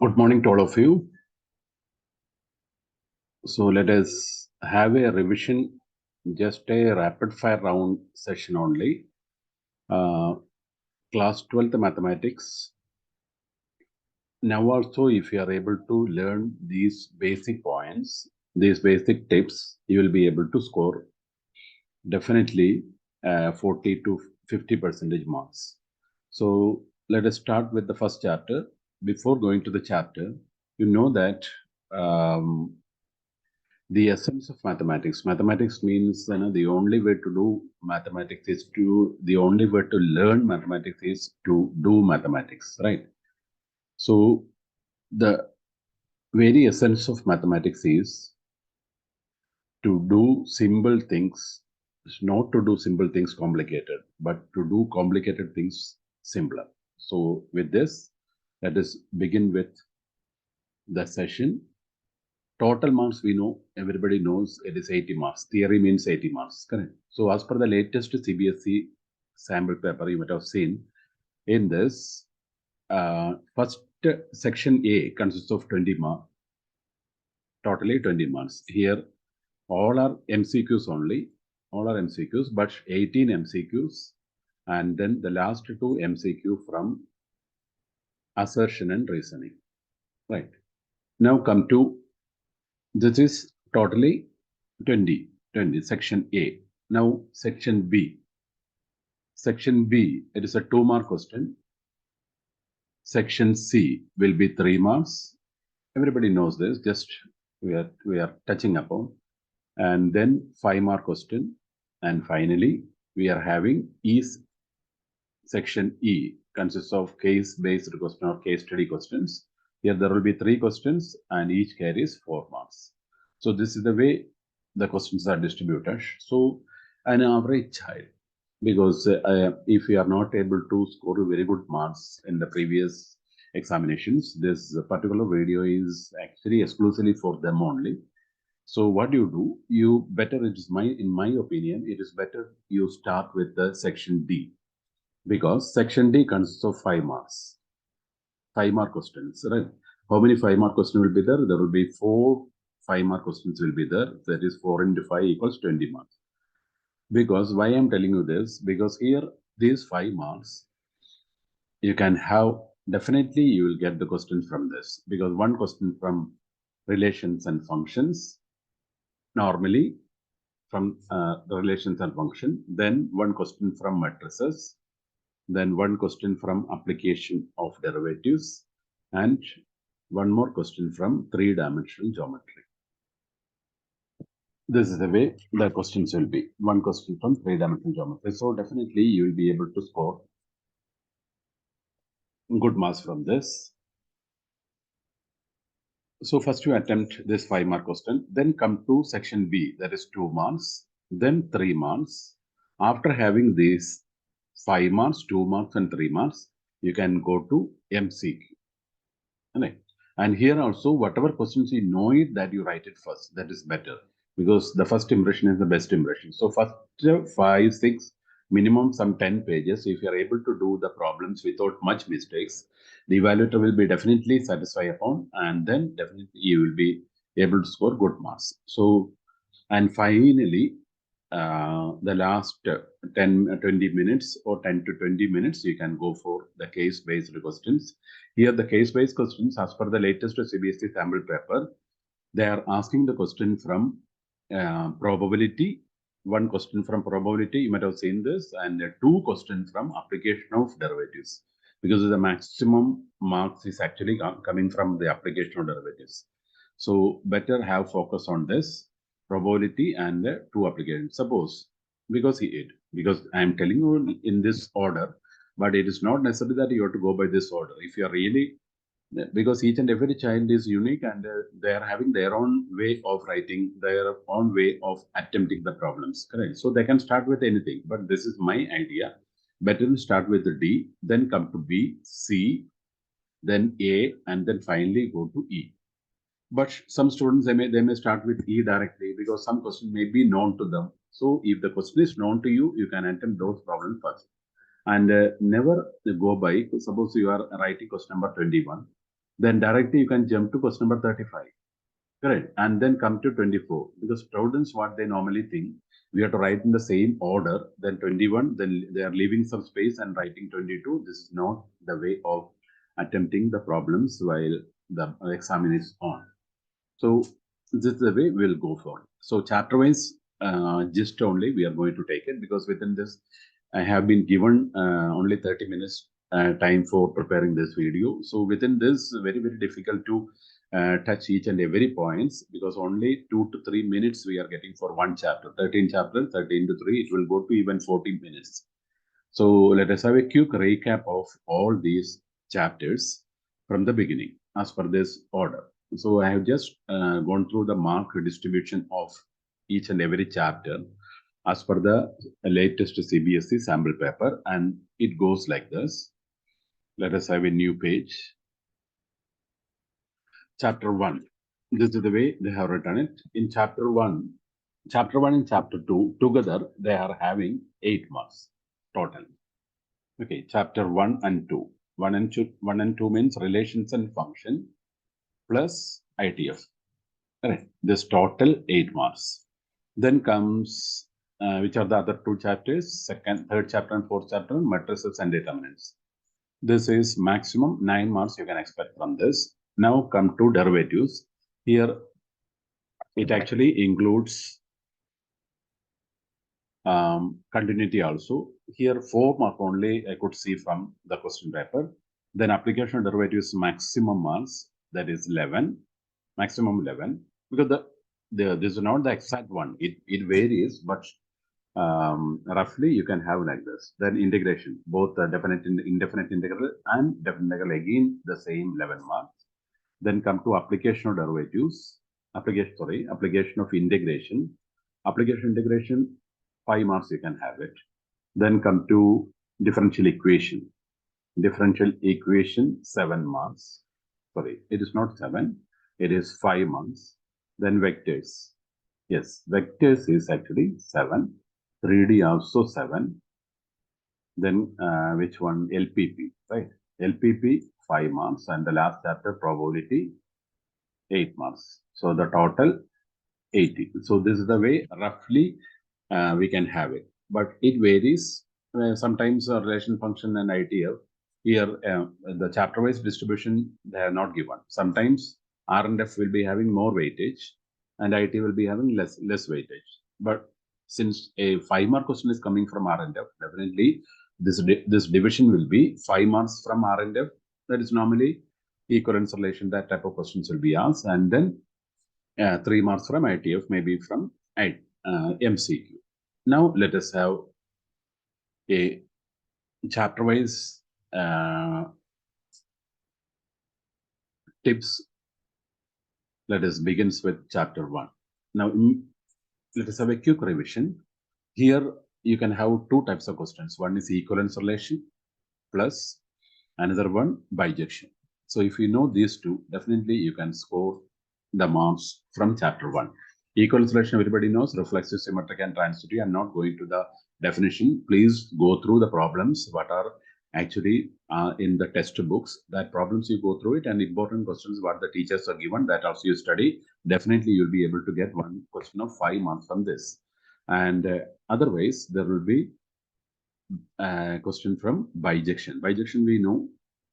Good morning to all of you. So let us have a revision, just a rapid fire round session only. Class 12th mathematics. Now also, if you are able to learn these basic points, these basic tips, you will be able to score definitely 40 to 50% marks. So let us start with the first chapter. Before going to the chapter, you know that the essence of mathematics. Mathematics means the only way to do mathematics is the only way to learn mathematics is to do mathematics, right? So the very essence of mathematics is to do simple things, not to do simple things complicated, but to do complicated things simpler. So with this, let us begin with the session. Total marks, we know, everybody knows it is 80 marks. Theory means 80 marks, correct? So as per the latest CBSE sample paper, you might have seen, in this, first section A consists of 20 marks, totally 20 marks. Here, all are MCQs only, all are MCQs, but 18 MCQs, and then the last two MCQ from assertion and reasoning, right? Now come to, this is totally 20, section A. Now section B. Section B, it is a 2-mark question. Section C will be 3 marks. Everybody knows this, just we are touching upon. And then 5-mark question. And finally, we are having section E consists of case-based question or case study questions. Here there will be 3 questions and each carries 4 marks. So this is the way the questions are distributed. So an average child, because if you are not able to score very good marks in the previous examinations, this particular video is actually exclusively for them only. So what you do, in my opinion, it is better you start with the section D, because section D consists of 5 marks. 5-mark questions, right? How many 5-mark questions will be there? There will be 4 5-mark questions will be there. That is 4 into 5 equals 20 marks. Because why I'm telling you this? Because here, these 5 marks, you can have, definitely you will get the questions from this. Because one question from relations and functions, normally from the relations and function, then one question from matrices, then one question from application of derivatives, and one more question from 3-dimensional geometry. This is the way the questions will be. One question from 3-dimensional geometry. So definitely you will be able to score good marks from this. So first you attempt this 5-mark question, then come to section B, that is 2 marks, then 3 marks. After having these 5 marks, 2 marks, and 3 marks, you can go to MCQ. Right. And here also, whatever questions you know it, that you write it first. That is better, because the first impression is the best impression. So first 5, 6, minimum some 10 pages. If you are able to do the problems without much mistakes, the evaluator will be definitely satisfied upon, and then definitely you will be able to score good marks. So, and finally, the last 20 minutes or 10 to 20 minutes, you can go for the case-based questions. Here, the case-based questions, as per the latest CBSE sample paper, they are asking the question from probability. One question from probability, you might have seen this, and 2 questions from application of derivatives, because the maximum marks is actually coming from the application of derivatives. So better have focus on this probability and 2 applications. Suppose, because I am telling you in this order, but it is not necessary that you have to go by this order. If you are really, because each and every child is unique, and they are having their own way of writing, their own way of attempting the problems, correct? So they can start with anything, but this is my idea. Better to start with the D, then come to B, C, then A, and then finally go to E. But some students, they may start with E directly, because some question may be known to them. So if the question is known to you, you can attempt those problems first. And never go by, suppose you are writing question number 21. then directly you can jump to question number 35. Correct. And then come to 24. Because students, what they normally think, we have to write in the same order, then 21, then they are leaving some space and writing 22. This is not the way of attempting the problems while the exam is on. So this is the way we'll go for. So chapter-wise, just only we are going to take it, because within this, I have been given only 30 minutes time for preparing this video. So within this, very, very difficult to touch each and every points, because only 2 to 3 minutes we are getting for one chapter. 13 chapters, 13 to 3, it will go to even 14 minutes. So let us have a quick recap of all these chapters from the beginning as per this order. So I have just gone through the mark distribution of each and every chapter as per the latest CBSE sample paper, and it goes like this. Let us have a new page. Chapter 1. This is the way they have written it. In chapter 1 and chapter 2 together, they are having 8 marks total. Okay, chapter 1 and 2. 1 and 2 means relations and function plus ITF. Right. This total 8 marks. Then comes which are the other two chapters? Third chapter and fourth chapter, matrices and determinants. This is maximum 9 marks you can expect from this. Now come to derivatives. Here it actually includes continuity also. Here 4 mark only I could see from the question paper. Then application of derivatives maximum marks, that is 11, maximum 11, because this is not the exact one. It varies, but roughly you can have like this. Then integration, both the definite indefinite integral and definite integral, again the same 11 marks. Then come to application of derivatives, application of integration. Application integration, 5 marks you can have it. Then come to differential equation. Differential equation, 7 marks. Sorry, it is not 7, it is 5 marks. Then vectors. Yes, vectors is actually 7. 3D also 7. Then which one? LPP, right? LPP, 5 marks. And the last chapter, probability, 8 marks. So the total 80. So this is the way roughly we can have it. But it varies. Sometimes relation function and ITF, here the chapter-wise distribution, they are not given. Sometimes R and F will be having more weightage and IT will be having less weightage. But since a 5-mark question is coming from R and F, definitely this division will be 5 marks from R and F. That is normally equivalence relation, that type of questions will be asked. And then 3 marks from ITF, maybe from MCQ. Now let us have a chapter-wise tips. Let us begin with chapter 1. Now let us have a quick revision. Here you can have two types of questions. One is equivalence relation plus another one bijection. So if you know these two, definitely you can score the marks from chapter 1. Equivalence relation, everybody knows, reflexive, symmetric, and transitive. I'm not going to the definition. Please go through the problems what are actually in the textbooks. That problems you go through it, and important questions what the teachers are given, that also you study. Definitely you'll be able to get one question of 5 marks from this. And otherwise, there will be a question from bijection. Bijection we know.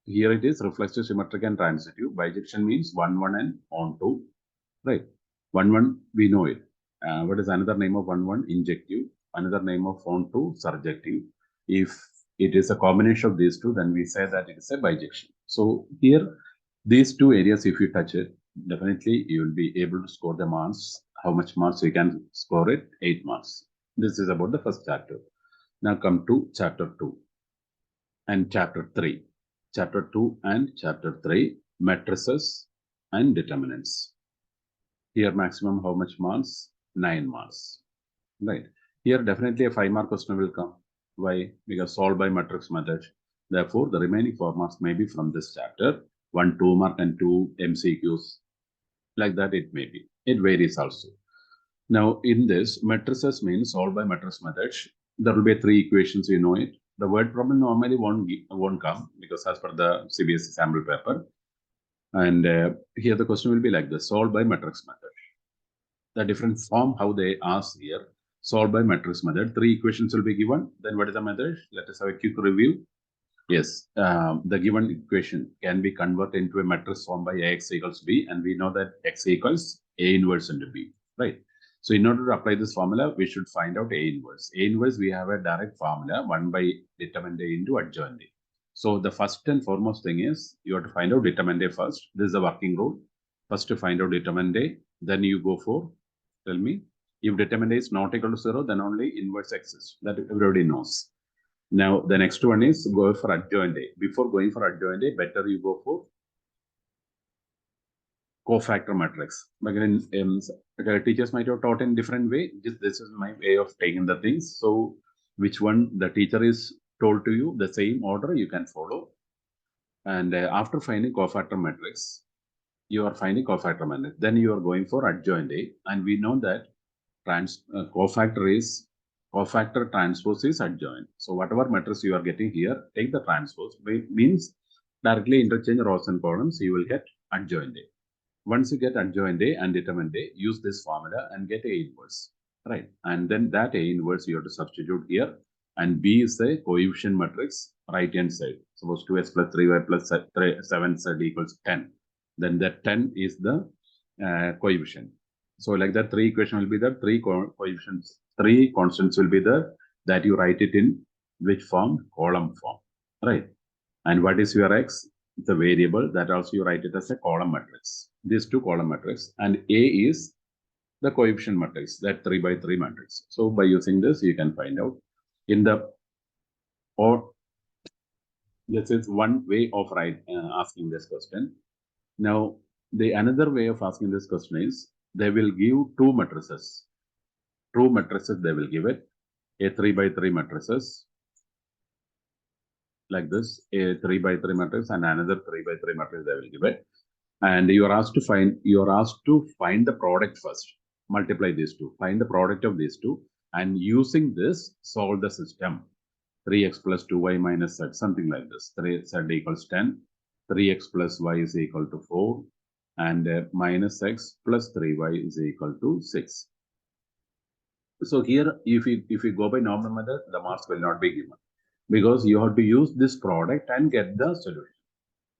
Here it is reflexive, symmetric, and transitive. Bijection means 1, 1, and on 2. Right. 1, 1, we know it. What is another name of 1, 1? Injective. Another name of on 2? Surjective. If it is a combination of these two, then we say that it is a bijection. So here, these two areas, if you touch it, definitely you will be able to score the marks. How much marks you can score it? 8 marks. This is about the first chapter. Now come to chapter 2 and chapter 3. Chapter 2 and chapter 3, matrices and determinants. Here maximum how much marks? 9 marks. Right. Here definitely a 5-mark question will come. Why? Because solved by matrix method. Therefore, the remaining 4 marks may be from this chapter. 1 2-mark and 2 MCQs. Like that it may be. It varies also. Now in this, matrices means solved by matrix method. There will be 3 equations, you know it. The word problem normally won't come, because as per the CBSE sample paper, And here the question will be like this: solve by matrix method. The different form how they ask here, solve by matrix method. 3 equations will be given. Then what is the method? Let us have a quick review. Yes, the given equation can be converted into a matrix form by Ax equals B, and we know that X equals A inverse into B, right? So in order to apply this formula, we should find out A inverse. A inverse, we have a direct formula, 1 by determinant A into adjoint A. So the first and foremost thing is, you have to find out determinant A first. This is the working rule. First to find out determinant A, then you go for, tell me, if determinant A is not equal to 0, then only inverse exists. That everybody knows. Now, the next one is go for adjoint A. Before going for adjoint A, better you go for cofactor matrix. Again, teachers might have taught in different way. This is my way of taking the things. So, which one the teacher is told to you, the same order you can follow. And after finding cofactor matrix, you are finding cofactor matrix. Then you are going for adjoint A, and we know that cofactor transpose is adjoint. So whatever matrix you are getting here, take the transpose. Means directly interchange rows and columns, you will get adjoint A. Once you get adjoint A and determinant A, use this formula and get A inverse, right? And then that A inverse you have to substitute here. And B is a coefficient matrix, right hand side. Suppose 2x plus 3y plus 7z equals 10. Then that 10 is the coefficient. So like that, 3 equation will be the 3 coefficients, 3 constants will be the, that you write it in which form? Column form, right? And what is your x? It's a variable, that also you write it as a column matrix. These 2 column matrix, and A is the coefficient matrix, that 3 by 3 matrix. So by using this, you can find out in the, or this is one way of asking this question. Now, the another way of asking this question is, they will give 2 matrices. 2 matrices they will give it, a 3 by 3 matrices, like this, a 3 by 3 matrix and another 3 by 3 matrix they will give it. And you are asked to find the product first. Multiply these two, find the product of these two, and using this, solve the system. 3x plus 2y minus z, something like this. 3z equals 10, 3x plus y is equal to 4, and minus x plus 3y is equal to 6. So here, if you go by normal method, the marks will not be given, because you have to use this product and get the solution.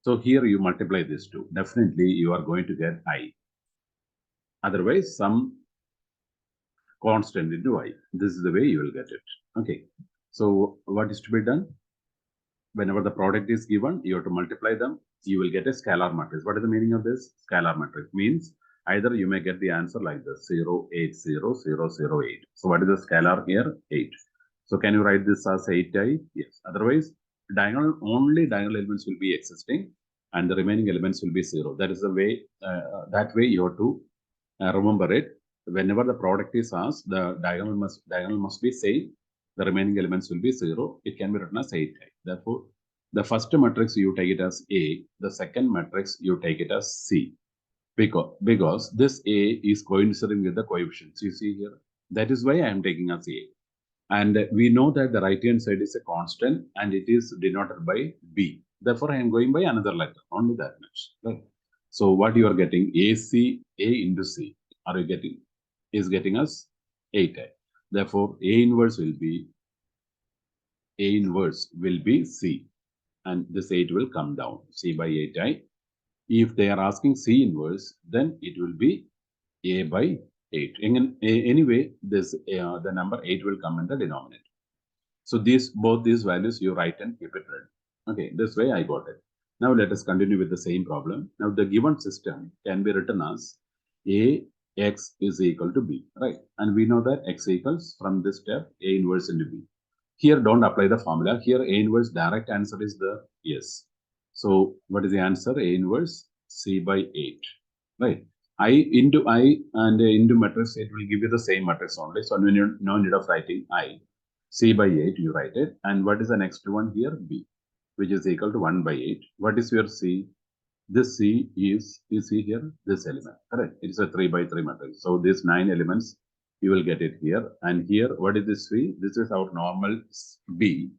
So here you multiply these two. Definitely you are going to get I. Otherwise, some constant into I. This is the way you will get it. Okay. So what is to be done? Whenever the product is given, you have to multiply them. You will get a scalar matrix. What is the meaning of this? Scalar matrix means either you may get the answer like this, 0, 8, 0, 0, 0, 8. So what is the scalar here? 8. So can you write this as 8i? Yes. Otherwise, only diagonal elements will be existing, and the remaining elements will be 0. That is the way, that way you have to remember it. Whenever the product is asked, the diagonal must be same. The remaining elements will be 0. It can be written as 8i. Therefore, the first matrix you take it as A, the second matrix you take it as C. Because this A is coinciding with the coefficients you see here. That is why I am taking as A. And we know that the right hand side is a constant and it is denoted by B. Therefore, I am going by another letter, only that much. Right? So what you are getting, AC, A into C, are you getting, is getting us 8i. Therefore, A inverse will be C, and this 8 will come down, C by 8i. If they are asking C inverse, then it will be A by 8. Anyway, this the number 8 will come in the denominator. So both these values you write and keep it ready. Okay, this way I got it. Now let us continue with the same problem. Now the given system can be written as Ax is equal to B, right? And we know that x equals, from this step, A inverse into B. Here don't apply the formula. Here A inverse direct answer is the yes. So what is the answer? A inverse C by 8, right? I into I and into matrix, it will give you the same matrix only. So no need of writing I. C by 8, you write it. And what is the next one here? B, which is equal to 1 by 8. What is your C? This C is, you see here, this element, correct? It's a 3 by 3 matrix. So these 9 elements, you will get it here. And here, what is this C? This is our normal B.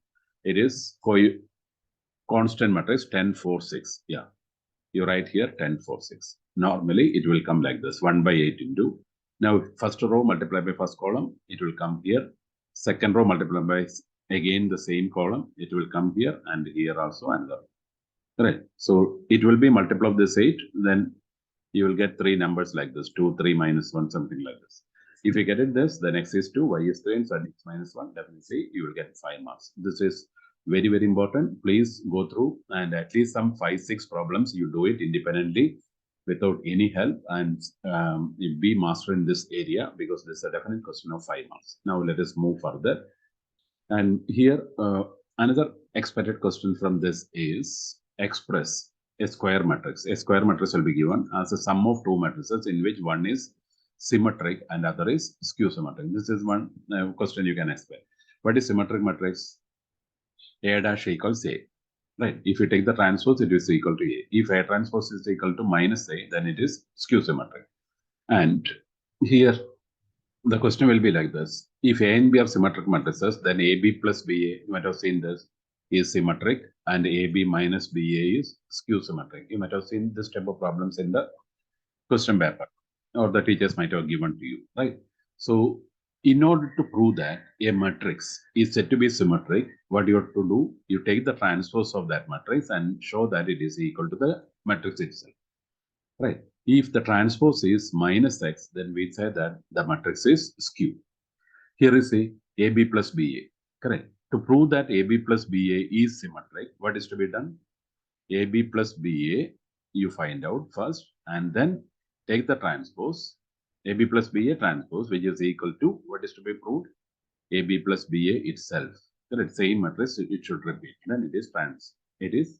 It is constant matrix 10, 4, 6. Yeah. You write here 10, 4, 6. Normally, it will come like this, 1 by 8 into. Now, first row multiplied by first column, it will come here. Second row multiplied by again the same column, it will come here, and here also another. Right. So it will be multiple of this 8, then you will get three numbers like this, 2, 3, minus 1, something like this. If you get it this, then x is 2, y is 3, and z is minus 1, definitely you will get 5 marks. This is very, very important. Please go through and at least some 5, 6 problems, you do it independently without any help, and be master in this area, because this is a definite question of 5 marks. Now let us move further. And here, another expected question from this is express a square matrix. A square matrix will be given as a sum of two matrices in which one is symmetric and other is skew symmetric. This is one question you can expect. What is symmetric matrix? A dash equals A. Right. If you take the transpose, it is equal to A. If A transpose is equal to minus A, then it is skew symmetric. And here, the question will be like this. If A and B are symmetric matrices, then AB plus BA, you might have seen this, is symmetric, and AB minus BA is skew symmetric. You might have seen this type of problems in the question paper, or the teachers might have given to you, right? So, in order to prove that a matrix is said to be symmetric, what you have to do, you take the transpose of that matrix and show that it is equal to the matrix itself, right? If the transpose is minus x, then we say that the matrix is skew. Here is a AB plus BA, correct? To prove that AB plus BA is symmetric, what is to be done? AB plus BA, you find out first, and then take the transpose, AB plus BA transpose, which is equal to, what is to be proved? AB plus BA itself. Correct? Same matrix, it should repeat. Then it is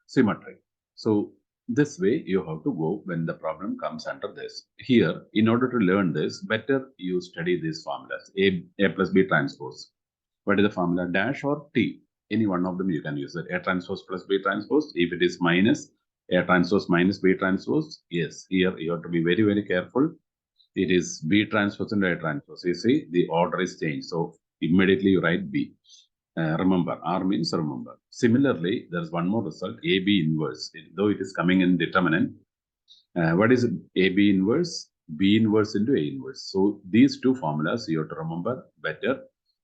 symmetric. So this way you have to go when the problem comes under this. Here, in order to learn this, better you study these formulas. A plus B transpose. What is the formula? Dash or T? Any one of them you can use it. A transpose plus B transpose. If it is minus, A transpose minus B transpose. Yes, here you have to be very, very careful. It is B transpose and A transpose. You see, the order is changed. So immediately you write B. Remember, R means remember. Similarly, there's one more result, AB inverse. Though it is coming in determinant, what is AB inverse? B inverse into A inverse. So these two formulas you have to remember better,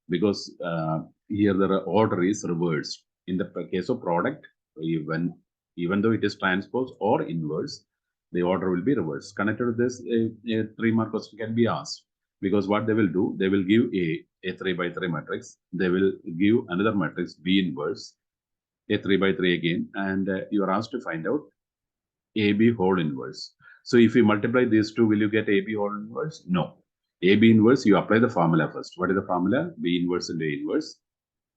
because here the order is reversed. In the case of product, even though it is transpose or inverse, the order will be reversed. Connected to this, a 3-mark question can be asked, because what they will do, they will give a 3 by 3 matrix. They will give another matrix B inverse, a 3 by 3 again, and you are asked to find out AB whole inverse. So if you multiply these two, will you get AB whole inverse? No. AB inverse, you apply the formula first. What is the formula? B inverse into A inverse,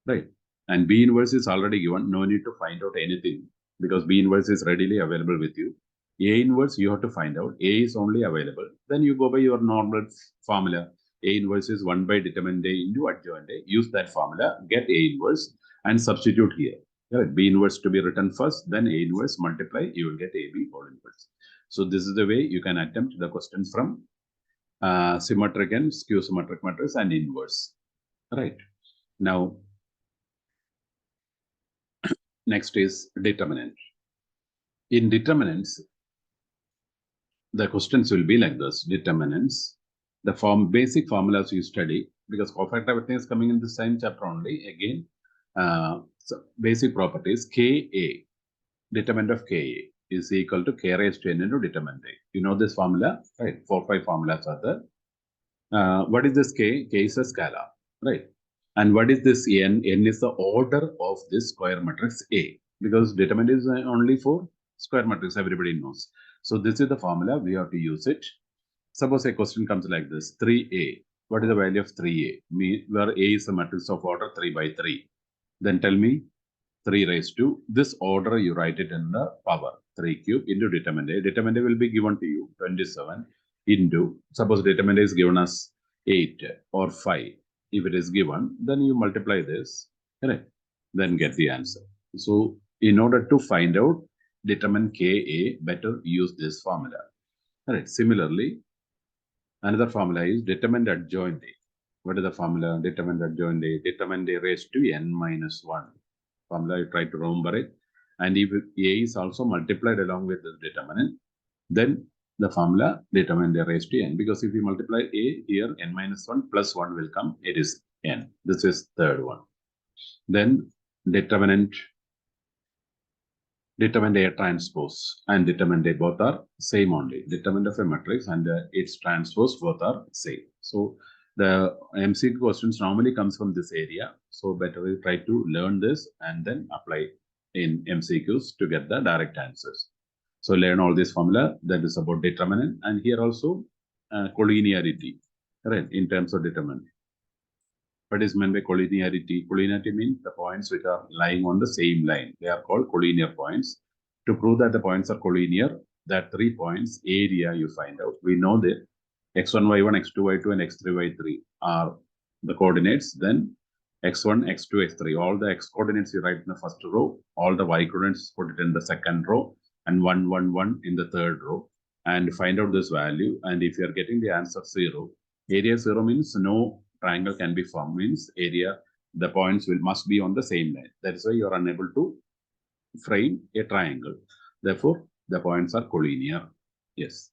right? And B inverse is already given. No need to find out anything, because B inverse is readily available with you. A inverse, you have to find out. A is only available. Then you go by your normal formula. A inverse is 1 by determinant A into adjoint A. Use that formula, get A inverse, and substitute here. Right? B inverse to be written first, then A inverse multiply, you will get AB whole inverse. So this is the way you can attempt the questions from symmetric and skew symmetric matrix and inverse. Right. Now, next is determinant. In determinants, the questions will be like this. Determinants, the basic formulas you study, because cofactor everything is coming in the same chapter only. Again, so basic properties, Ka, determinant of Ka is equal to K raised to N into determinant A. You know this formula, right? 4, 5 formulas are there. What is this K? K is a scalar, right? And what is this N? N is the order of this square matrix A, because determinant is only for square matrix, everybody knows. So this is the formula, we have to use it. Suppose a question comes like this, 3A. What is the value of 3A? Where A is a matrix of order 3 by 3. Then tell me 3 raised to, this order you write it in the power, 3 cube into determinant A. Determinant A will be given to you, 27 into, suppose determinant A is given as 8 or 5. If it is given, then you multiply this, correct? Then get the answer. So in order to find out determine Ka, better use this formula. Correct. Similarly, another formula is determinant adjoint A. What is the formula? Determinant adjoint A. Determinant A raised to N minus 1. Formula, you try to remember it. And if a is also multiplied along with the determinant, then the formula determinant raised to n. Because if we multiply a here, n minus 1 plus 1 will come, it is n. This is third one. Then determinant A transpose and determinant A both are same only. Determinant of a matrix and its transpose both are same. So the MCQ questions normally comes from this area. So better we try to learn this and then apply in MCQs to get the direct answers. So learn all this formula that is about determinant, and here also collinearity, right? In terms of determinant. What is meant by collinearity? Collinearity means the points which are lying on the same line. They are called collinear points. To prove that the points are collinear, that 3 points area you find out. We know that x1, y1, x2, y2, and x3, y3 are the coordinates. Then x1, x2, x3. All the x coordinates you write in the first row. All the y coordinates put it in the second row, and 1, 1, 1 in the third row. And find out this value. And if you are getting the answer 0, area 0 means no triangle can be formed, means area, the points must be on the same line. That is why you are unable to frame a triangle. Therefore, the points are collinear. Yes.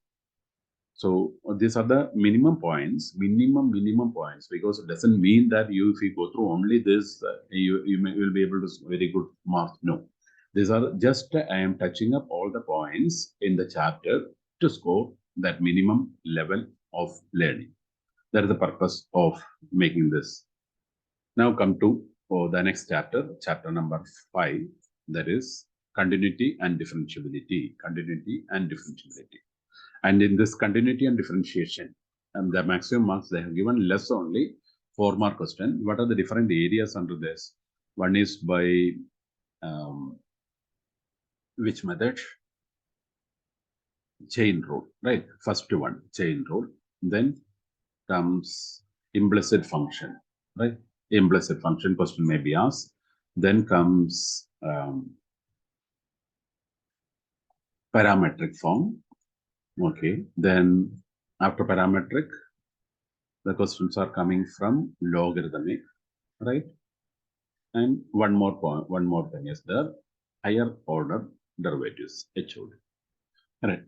So these are the minimum points, minimum points, because it doesn't mean that if you go through only this, you will be able to very good marks. No, these are just I am touching up all the points in the chapter to score that minimum level of learning. That is the purpose of making this. Now come to the next chapter, chapter number 5, that is continuity and differentiability. Continuity and differentiability. And in this continuity and differentiation, the maximum marks they have given less only 4-mark question. What are the different areas under this? One is by which method? Chain rule, right? First one, chain rule. Then comes implicit function, right? Implicit function question may be asked. Then comes parametric form. Okay. Then after parametric, the questions are coming from logarithmic, right? And one more point, one more thing is the higher order derivatives, HOD. Right.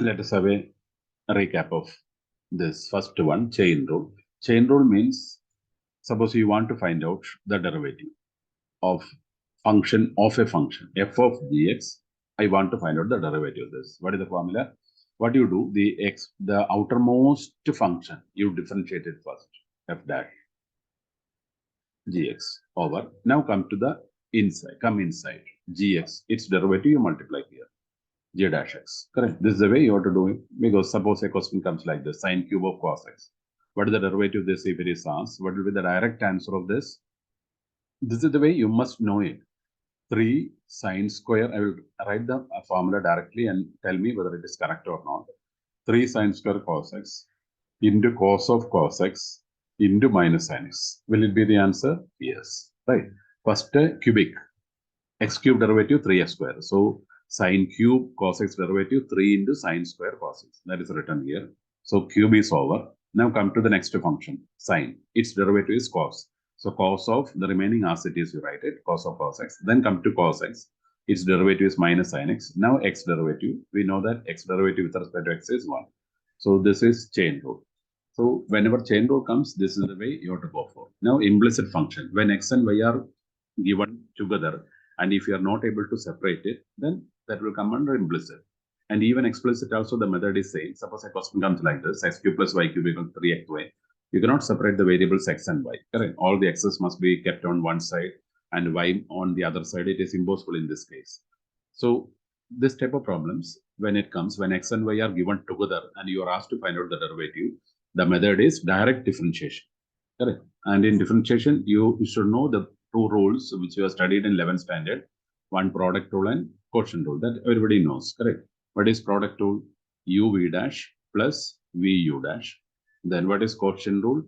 Let us have a recap of this first one, chain rule. Chain rule means, suppose you want to find out the derivative of function of a function, f of gx. I want to find out the derivative of this. What is the formula? What you do, the outermost function, you differentiate it first, f dash gx over. Now come to the inside, gx, its derivative you multiply here, g dash x. Correct. This is the way you have to do it, because suppose a question comes like this, sine cube of cos x. What is the derivative of this if it is asked? What will be the direct answer of this? This is the way you must know it. 3 sine square, I will write the formula directly and tell me whether it is correct or not. 3 sine square cos x into cos of cos x into minus sin x. Will it be the answer? Yes. Right. First cubic. X cube derivative 3x square. So sine cube cos x derivative 3 into sine square cos x. That is written here. So cube is over. Now come to the next function, sine. Its derivative is cos. So cos of the remaining as it is, you write it, cos of cos x. Then come to cos x. Its derivative is minus sin x. Now x derivative. We know that x derivative with respect to x is 1. So this is chain rule. So whenever chain rule comes, this is the way you have to go for. Now implicit function. When x and y are given together, and if you are not able to separate it, then that will come under implicit. And even explicit also, the method is same. Suppose a question comes like this, x cube plus y cube equals 3xy. You cannot separate the variables x and y. Correct? All the x's must be kept on one side and y on the other side. It is impossible in this case. So this type of problems, when it comes, when x and y are given together and you are asked to find out the derivative, the method is direct differentiation. Correct? And in differentiation, you should know the 2 rules which you have studied in 11th standard. One, product rule and quotient rule, that everybody knows. Correct? What is product rule? uv dash plus vu dash. Then what is quotient rule?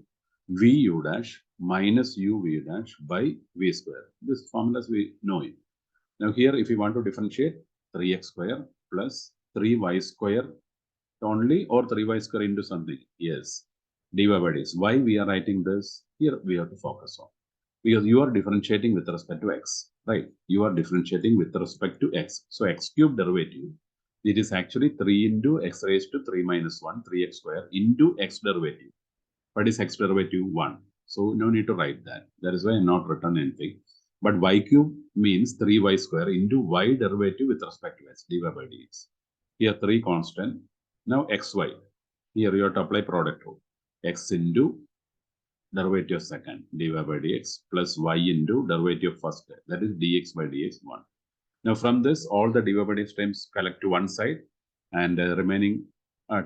vu dash minus uv dash by v square. This formulas we know it. Now here, if you want to differentiate, 3x square plus 3y square only, or 3y square into something. Yes, dy by dx. Why we are writing this? Here we have to focus on, because you are differentiating with respect to x, right? You are differentiating with respect to x. So x cube derivative, it is actually 3 into x raised to 3 minus 1, 3x square into x derivative. What is x derivative? 1. So no need to write that. That is why I not written anything. But y cube means 3y square into y derivative with respect to x, dy by dx. Here 3 constant. Now xy. Here you have to apply product rule. X into derivative second, dy by dx, plus y into derivative first, that is dx by dx 1. Now from this, all the dy by dx terms collect to one side, and remaining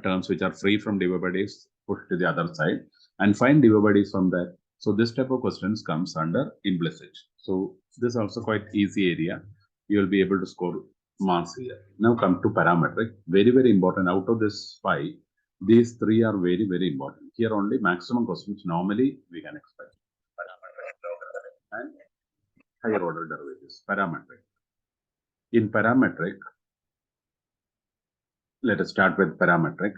terms which are free from dy by dx put to the other side, and find dy by dx from that. So this type of questions comes under implicit. So this is also quite easy area. You will be able to score marks here. Now come to parametric. Very, very important. Out of this 5, these 3 are very, very important. Here only maximum questions normally we can expect. Parametric and higher order derivatives. Parametric. In parametric, let us start with parametric.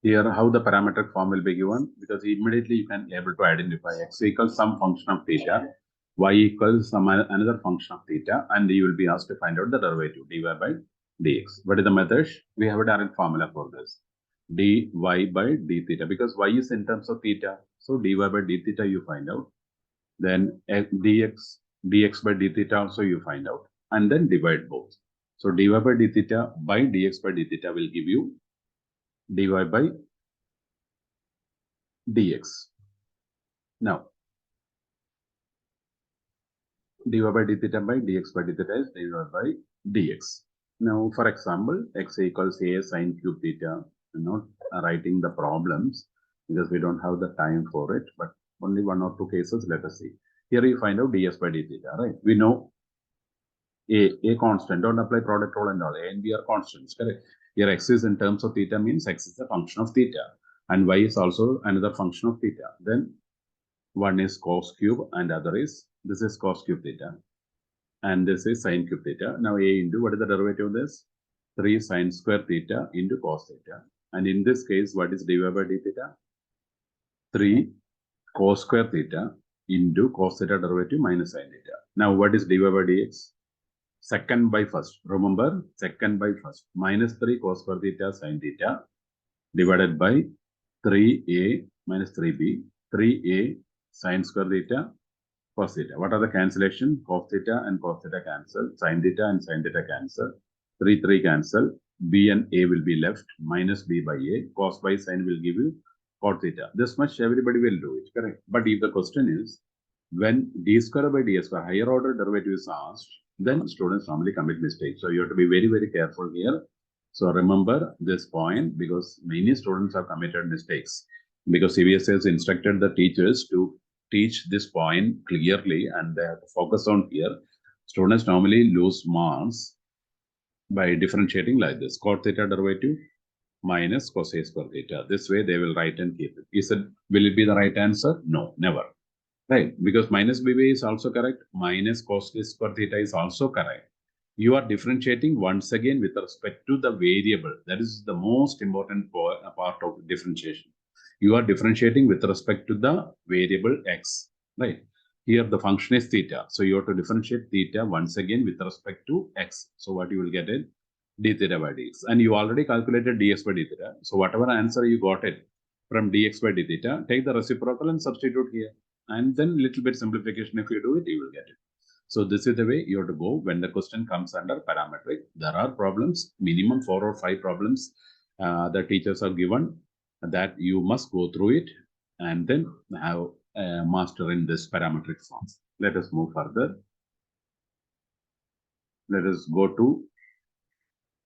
Here, how the parametric form will be given, because immediately you can able to identify x equals some function of theta, y equals some another function of theta, and you will be asked to find out the derivative dy by dx. What is the method? We have a direct formula for this. dy by d theta, because y is in terms of theta. So dy by d theta you find out. Then dx by d theta also you find out, and then divide both. So dy by d theta by dx by d theta will give you dy by dx. Now, dy by d theta by dx by d theta is dy by dx. Now, for example, x equals a sine cube theta. I'm not writing the problems because we don't have the time for it, but only 1 or 2 cases, let us see. Here you find out ds by d theta, right? We know a constant, don't apply product rule and all. A and b are constants, correct? Here x is in terms of theta means x is a function of theta, and y is also another function of theta. Then one is cos cube and other is, this is cos cube theta, and this is sine cube theta. Now a into, what is the derivative of this? 3 sine square theta into cos theta. And in this case, what is dy by d theta? 3 cos square theta into cos theta derivative minus sine theta. Now what is dy by dx? Second by first. Remember, second by first. Minus 3 cos square theta sine theta divided by 3a minus 3b. 3a sine square theta cos theta. What are the cancellation? Cos theta and cos theta cancel. Sine theta and sine theta cancel. 3 cancel. B and A will be left. Minus B by A. Cos by sine will give you cot theta. This much everybody will do it, correct? But if the question is, when d square by d square higher order derivative is asked, then students normally commit mistakes. So you have to be very, very careful here. So remember this point, because many students have committed mistakes, because CBSE has instructed the teachers to teach this point clearly, and they have to focus on here. Students normally lose marks by differentiating like this: cot theta derivative minus cos a square theta. This way they will write and keep it. Is it, will it be the right answer? No, never. Right, because minus BB is also correct, minus cos square theta is also correct. You are differentiating once again with respect to the variable. That is the most important part of differentiation. You are differentiating with respect to the variable x, right? Here the function is theta. So you have to differentiate theta once again with respect to x. So what you will get is d theta by dx. And you already calculated dx by d theta. So whatever answer you got it from dx by d theta, take the reciprocal and substitute here. And then little bit simplification, if you do it, you will get it. So this is the way you have to go when the question comes under parametric. There are problems, minimum 4 or 5 problems the teachers are given, that you must go through it and then have master in this parametric form. Let us move further. Let us go to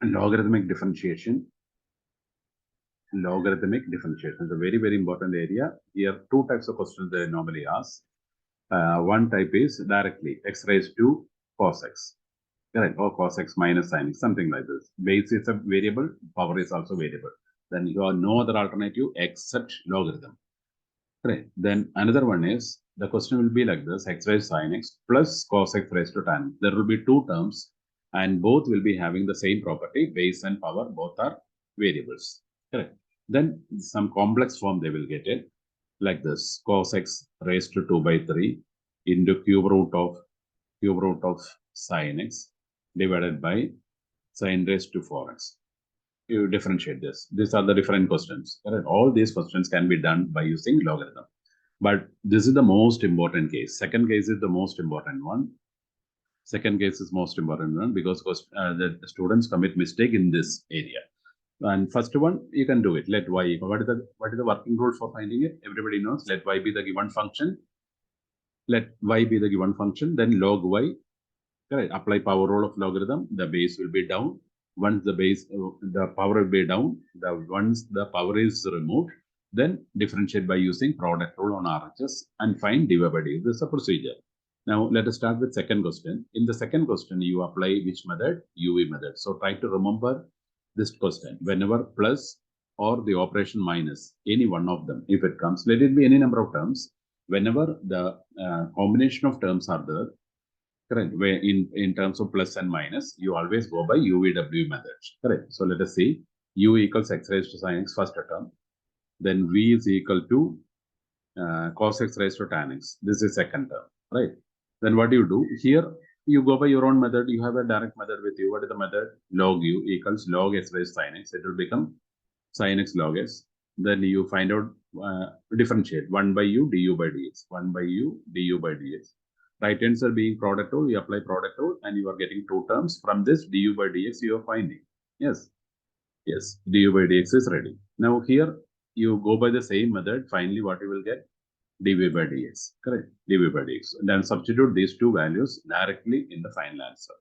logarithmic differentiation. Logarithmic differentiation is a very, very important area. Here, 2 types of questions they normally ask. One type is directly x raised to cos x, correct? Or cos x minus sin x, something like this. Base is a variable, power is also variable. Then you have no other alternative except logarithm. Right. Then another one is, the question will be like this: x raised sin x plus cos x raised to tan. There will be 2 terms, and both will be having the same property. Base and power both are variables. Correct. Then some complex form they will get it like this: cos x raised to 2 by 3 into cube root of cube root of sine x divided by sine raised to 4x. You differentiate this. These are the different questions. Correct? All these questions can be done by using logarithm. But this is the most important case. Second case is the most important one. Second case is most important one because the students commit mistake in this area. And first one, you can do it. Let y equal. What is the working rule for finding it? Everybody knows. Let y be the given function. Let y be the given function. Then log y. Correct. Apply power rule of logarithm. The base will be down. Once the power will be down. Once the power is removed, then differentiate by using product rule on RHS and find dy by dx. This is a procedure. Now let us start with second question. In the second question, you apply which method? UV method. So try to remember this question. Whenever plus or the operation minus, any one of them, if it comes, let it be any number of terms. Whenever the combination of terms are there, correct, where in terms of plus and minus, you always go by UVW method. Correct. So let us see. U equals x raised to sine x first term. Then V is equal to cos x raised to tan x. This is second term. Right. Then what do you do? Here, you go by your own method. You have a direct method with you. What is the method? Log u equals log x raised sine x. It will become sine x log s. Then you find out, differentiate 1 by u du by dx. 1 by u du by dx. Right answer being product rule, you apply product rule and you are getting two terms. From this du by dx you are finding. Yes. Yes. Du by dx is ready. Now here you go by the same method. Finally, what you will get? dv by dx. Correct. dv by dx. And then substitute these two values directly in the final answer.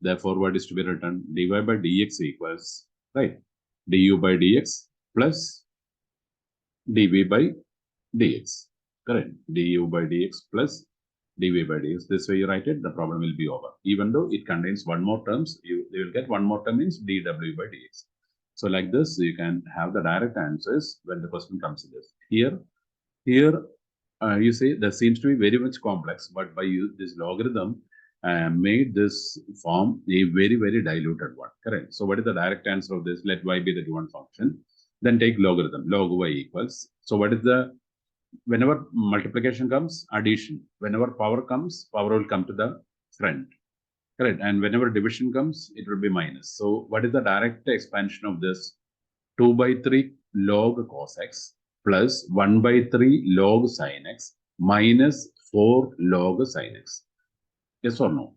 Therefore, what is to be written? dy by dx equals, right, du by dx plus dv by dx. Correct. du by dx plus dv by dx. This way you write it, the problem will be over. Even though it contains one more terms, you will get one more term means dw by dx. So like this, you can have the direct answers when the question comes in this. Here, you say that seems to be very much complex, but by this logarithm, made this form a very, very diluted one. Correct. So what is the direct answer of this? Let y be the given function. Then take logarithm. Log y equals. So what is the, whenever multiplication comes, addition. Whenever power comes, power will come to the front. Correct. And whenever division comes, it will be minus. So what is the direct expansion of this? 2 by 3 log cos x plus 1 by 3 log sin x minus 4 log sin x. Yes or no?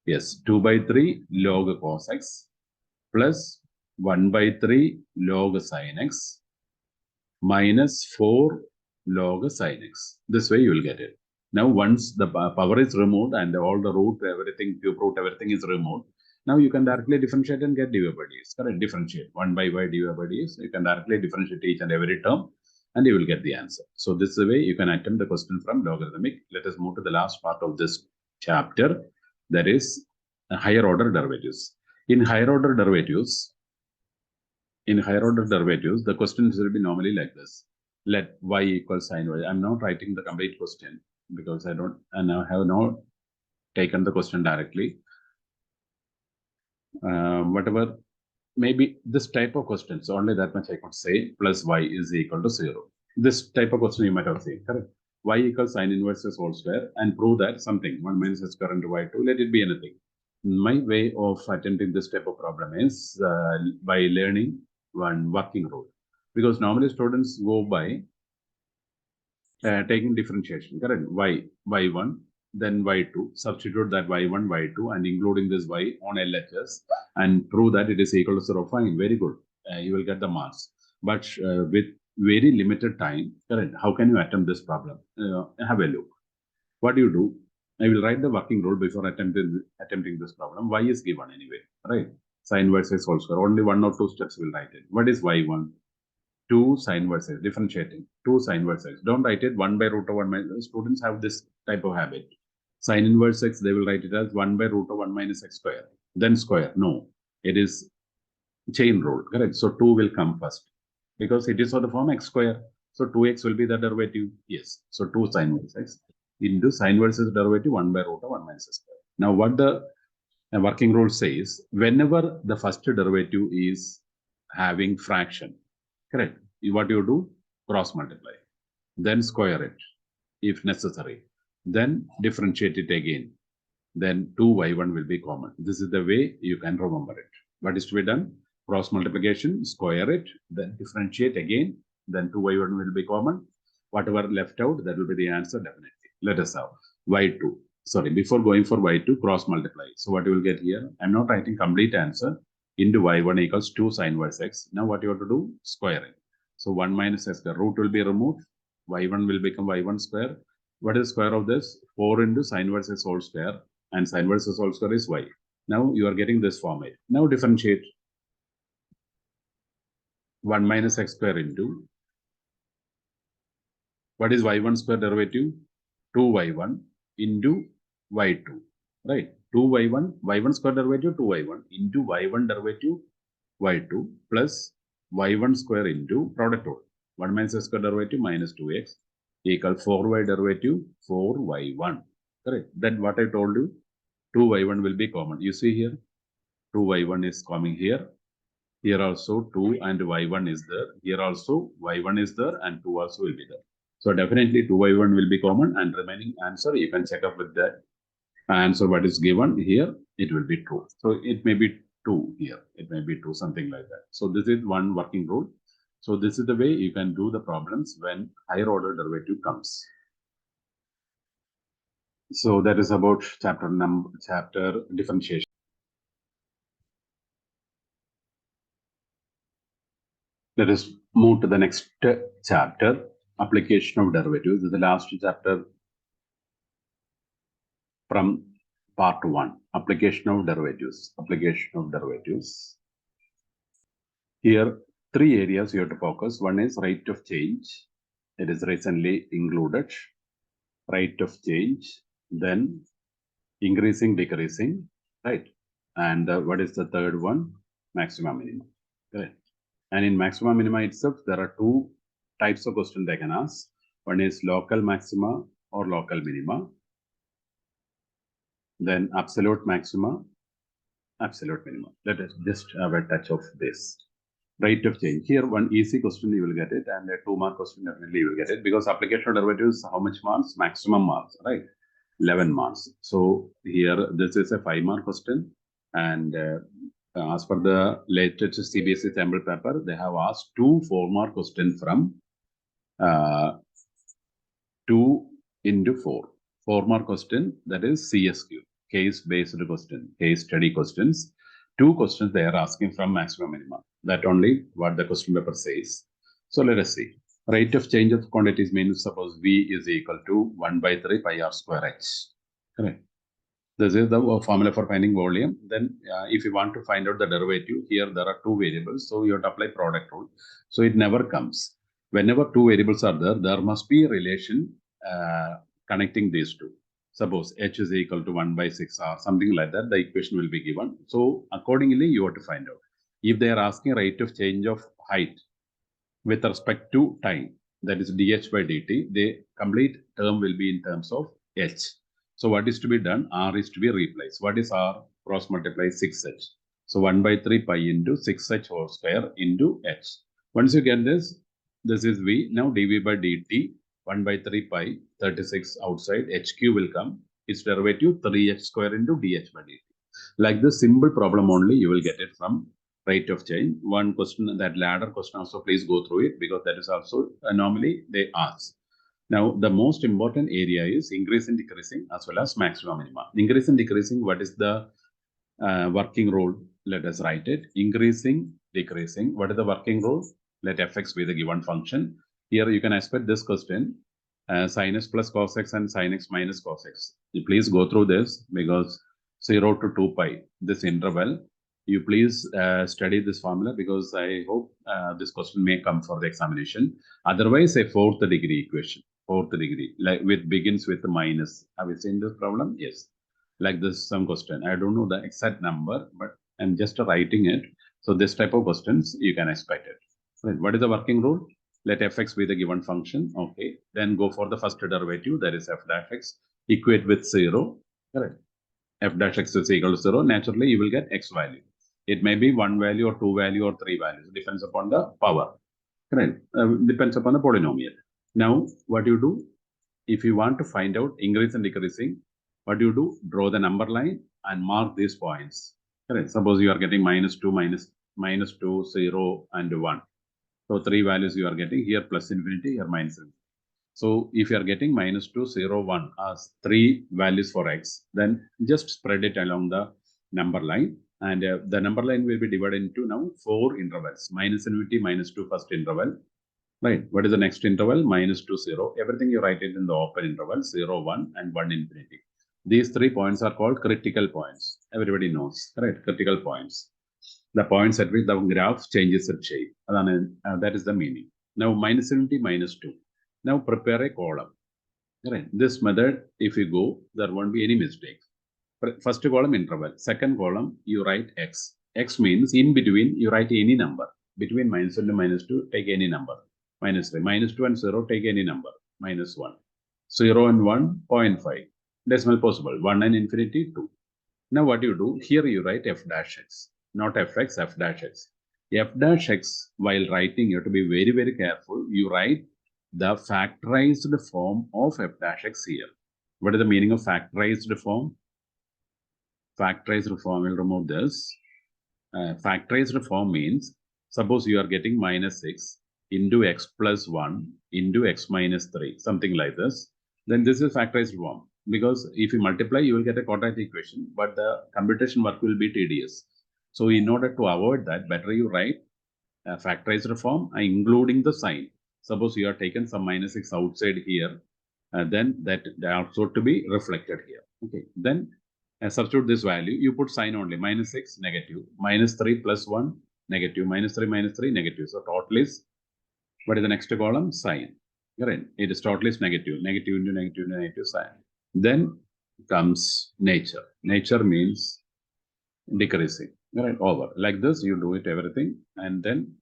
Yes. 2 by 3 log cos x plus 1 by 3 log sin x minus 4 log sin x. This way you will get it. Now, once the power is removed and all the root, everything, cube root, everything is removed, now you can directly differentiate and get dy by dx. Correct? Differentiate 1 by y dy by dx. You can directly differentiate each and every term and you will get the answer. So this is the way you can attempt the question from logarithmic. Let us move to the last part of this chapter, that is higher order derivatives. In higher order derivatives, the questions will be normally like this. Let y equals sine y. I'm not writing the complete question because I have not taken the question directly. Whatever, maybe this type of questions, only that much I could say, plus y is equal to 0. This type of question you might have seen, correct? Y equals sine inverse s whole square and prove that something, 1 minus s square into y2, let it be anything. My way of attempting this type of problem is by learning one working rule. Because normally students go by taking differentiation, correct? Y1, then y2, substitute that y1, y2, and including this y on LHS, and prove that it is equal to 0. Fine, very good. You will get the marks. But with very limited time, correct? How can you attempt this problem? Have a look. What do you do? I will write the working rule before attempting this problem. Y is given anyway, right? Sine inverse x whole square. Only 1 or 2 steps will write it. What is y1? 2 sine inverse x, differentiating, 2 sine inverse x. Don't write it 1 by root of 1 minus. Students have this type of habit. Sine inverse x, they will write it as 1 by root of 1 minus x square. Then square. No, it is chain rule, correct? So 2 will come first because it is of the form x square. So 2x will be the derivative. Yes. So 2 sine inverse x into sine inverse derivative 1 by root of 1 minus x square. Now what the working rule says, whenever the first derivative is having fraction, correct? What you do? Cross multiply, then square it if necessary, then differentiate it again. then 2y1 will be common. This is the way you can remember it. What is to be done? Cross multiplication, square it, then differentiate again, then 2y1 will be common. Whatever left out, that will be the answer definitely. Let us have y2. Sorry, before going for y2, cross multiply. So what you will get here, I'm not writing complete answer, into y1 equals 2 sine inverse x. Now what you have to do? Square it. So 1 minus x, the root will be removed, y1 will become y1 square. What is the square of this? 4 into sine inverse x whole square, and sine inverse x whole square is y. Now you are getting this format. Now differentiate 1 minus x square into, what is y1 square derivative? 2y1 into y2, right? 2y1, y1 square derivative 2y1 into y1 derivative y2 plus y1 square into product rule. 1 minus x square derivative minus 2x equal 4y derivative 4y1. Correct. Then what I told you, 2y1 will be common. You see here, 2y1 is coming here. Here also 2 and y1 is there. Here also y1 is there and 2 also will be there. So definitely 2y1 will be common, and remaining answer you can check up with that answer what is given here, it will be true. So it may be 2 here, it may be 2, something like that. So this is one working rule. So this is the way you can do the problems when higher order derivative comes. So that is about chapter differentiation. Let us move to the next chapter, application of derivatives. This is the last chapter from part 1, application of derivatives. Here, 3 areas you have to focus. One is rate of change. It is recently included. Rate of change, then increasing, decreasing, right? And what is the third one? Maximum, minimum. Correct. And in maximum, minima itself, there are 2 types of questions they can ask. One is local maxima or local minima. Then absolute maxima, absolute minima. Let us just have a touch of this. Rate of change. Here, one easy question you will get it, and a 2-mark question definitely you will get it, because application of derivatives, how much marks? Maximum marks, right? 11 marks. So here, this is a 5-mark question, and as per the latest CBSE sample paper, they have asked 2 4-mark questions from 2 into 4. 4-mark question, that is CSQ, case-based question, case study questions. 2 questions they are asking from maximum minima. That only what the question paper says. So let us see. Rate of change of quantities means, suppose V is equal to 1 by 3 pi r square h. Correct. This is the formula for finding volume. Then if you want to find out the derivative, here there are 2 variables. So you have to apply product rule. So it never comes. Whenever 2 variables are there, there must be a relation connecting these 2. Suppose h is equal to 1 by 6 or something like that, the equation will be given. So accordingly, you have to find out. If they are asking rate of change of height with respect to time, that is dh by dt, the complete term will be in terms of h. So what is to be done? R is to be replaced. What is R? Cross multiply 6h. So 1 by 3 pi into 6h whole square into h. Once you get this, this is V. Now dv by dt, 1 by 3 pi, 36 outside, hq will come. Its derivative 3h square into dh by dt. Like this simple problem only, you will get it from rate of change. One question, that ladder question also, please go through it, because that is also normally they ask. Now, the most important area is increase and decreasing as well as maximum minima. Increase and decreasing, what is the working rule? Let us write it. Increasing, decreasing. What is the working rule? Let fx be the given function. Here you can expect this question, sin x plus cos x and sin x minus cos x. You please go through this, because 0 to 2 pi, this interval, you please study this formula, because I hope this question may come for the examination. Otherwise, a 4th degree equation. 4th degree, like with begins with minus. Have you seen this problem? Yes. Like this, some question. I don't know the exact number, but I'm just writing it. So this type of questions, you can expect it. Right. What is the working rule? Let fx be the given function. Okay. Then go for the first derivative, that is f dash x, equate with 0. Correct. F dash x is equal to 0. Naturally, you will get x value. It may be 1 value or 2 value or 3 values. It depends upon the power. Correct. Depends upon the polynomial. Now, what you do, if you want to find out increase and decreasing, What do you do? Draw the number line and mark these points. Correct. Suppose you are getting -2, -2, 0, and 1. So three values you are getting here, plus infinity, here minus infinity. So if you are getting -2, 0, 1 as three values for x, then just spread it along the number line. And the number line will be divided into now 4 intervals. Minus infinity, -2 first interval. Right. What is the next interval? -2, 0. Everything you write it in the open interval, 0, 1, and 1 infinity. These 3 points are called critical points. Everybody knows, right? Critical points. The points at which the graph changes its shape. That is the meaning. Now, minus infinity, -2. Now, prepare a column. Right. This method, if you go, there won't be any mistake. First column, interval. Second column, you write x. X means in between, you write any number. Between -1 and -2, take any number. -3. -2 and 0, take any number. -1. 0 and 1, 0.5. Decimal possible. 1 and infinity, 2. Now what you do? Here you write f dash x. Not fx, f dash x. F dash x, while writing, you have to be very, very careful. You write the factorized form of f dash x here. What is the meaning of factorized form? Factorized form, we'll remove this. Factorized form means, suppose you are getting -6 into x plus 1 into x minus 3, something like this. Then this is factorized form. Because if you multiply, you will get a quadratic equation, but the computation work will be tedious. So in order to avoid that, better you write a factorized form, including the sign. Suppose you are taken some -6 outside here, then that also to be reflected here. Okay, then substitute this value, you put sign only, -6, negative, -3 plus 1, negative, -3, -3, negative. So total is, what is the next column? Sign. Right? It is total is negative, negative into negative into negative sign. Then comes nature. Nature means decreasing. Right? Over. Like this, you do it everything, and then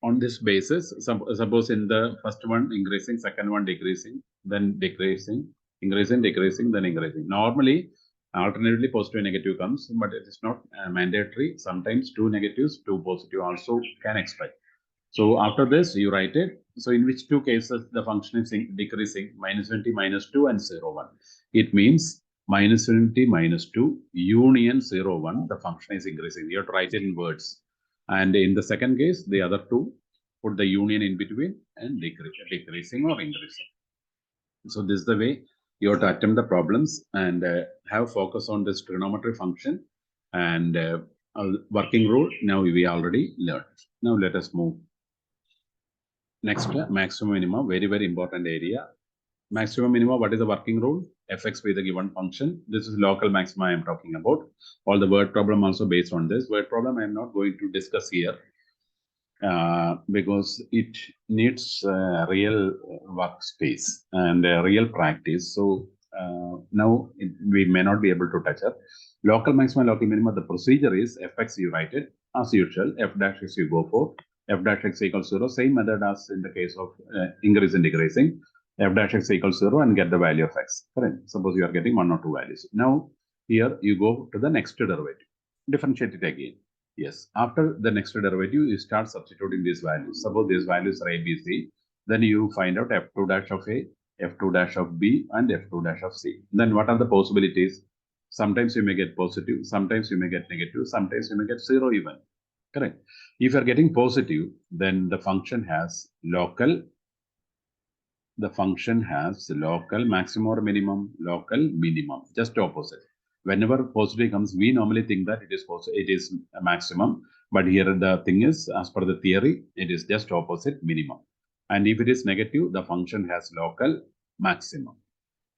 on this basis, suppose in the first one increasing, second one decreasing, then decreasing, increasing, decreasing, then increasing. Normally, alternatively positive negative comes, but it is not mandatory. Sometimes two negatives, two positive also can expect. So after this, you write it. So in which two cases the function is decreasing? -20, -2, and 0, 1. It means -20, -2, union 0, 1, the function is increasing. You have to write it in words. And in the second case, the other two, put the union in between and decreasing or increasing. So this is the way you have to attempt the problems and have focus on this trigonometry function and working rule. Now we already learned. Now let us move. Next, maximum minimum, very, very important area. Maximum minimum, what is the working rule? Fx with the given function. This is local maxima I am talking about. All the word problem also based on this. Word problem I am not going to discuss here because it needs real workspace and real practice. So now we may not be able to touch it. Local maxima, local minima, the procedure is Fx you write it as usual. F dash x you go for. F dash x equals 0. Same method as in the case of increase and decreasing. F dash x equals 0 and get the value of x. Correct. Suppose you are getting one or two values. Now here you go to the next derivative. Differentiate it again. Yes. After the next derivative, you start substituting these values. Suppose these values are a, b, c. Then you find out f2 dash of a, f2 dash of b, and f2 dash of c. Then what are the possibilities? Sometimes you may get positive, sometimes you may get negative, sometimes you may get 0 even. Correct. If you are getting positive, then the function has local maximum or minimum, local minimum, just opposite. Whenever positive comes, we normally think that it is a maximum, but here the thing is, as per the theory, it is just opposite minimum. And if it is negative, the function has local maximum,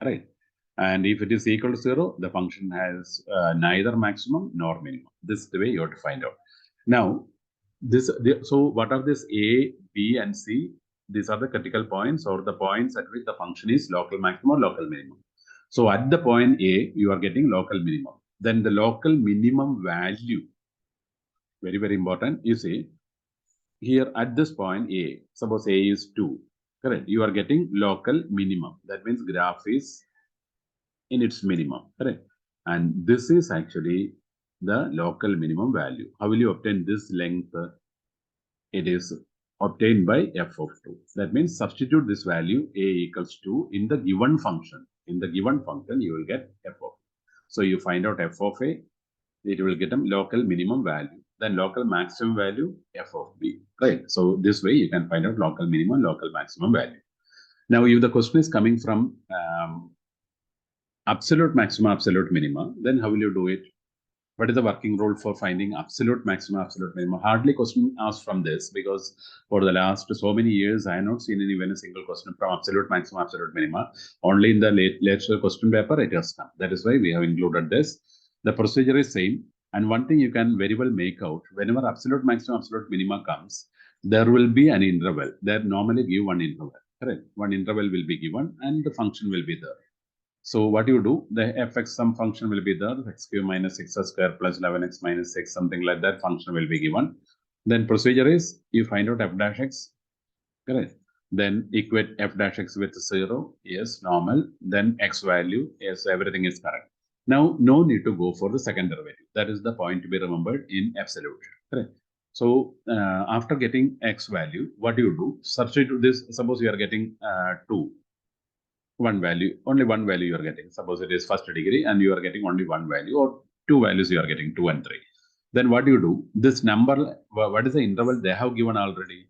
right? And if it is equal to 0, the function has neither maximum nor minimum. This is the way you have to find out. Now, so what are these A, B, and C? These are the critical points or the points at which the function is local maximum or local minimum. So at the point A, you are getting local minimum. Then the local minimum value, very, very important. You see, here at this point A, suppose A is 2, correct? You are getting local minimum. That means graph is in its minimum, correct? And this is actually the local minimum value. How will you obtain this length? It is obtained by f of 2. That means substitute this value a equals 2 in the given function. In the given function, you will get f of. So you find out f of a, it will get a local minimum value, then local maximum value f of b, right? So this way you can find out local minimum, local maximum value. Now, if the question is coming from absolute maximum, absolute minimum, then how will you do it? What is the working rule for finding absolute maximum, absolute minimum? Hardly question asked from this, because for the last so many years, I have not seen even a single question from absolute maximum, absolute minimum. Only in the lecture question paper it has come. That is why we have included this. The procedure is same. And one thing you can very well make out, whenever absolute maximum, absolute minimum comes, there will be an interval. They normally give one interval, correct? One interval will be given and the function will be there. So what you do, the fx some function will be there, x cube minus 6x square plus 11x minus 6, something like that function will be given. Then procedure is, you find out f dash x, correct? Then equate f dash x with 0, yes, normal. Then x value, yes, everything is correct. Now, no need to go for the second derivative. That is the point to be remembered in absolute, correct? So after getting x value, what do you do? Substitute this, suppose you are getting 2. One value, only one value you are getting. Suppose it is first degree and you are getting only one value, or two values you are getting, 2 and 3. Then what do you do? This number, what is the interval they have given already?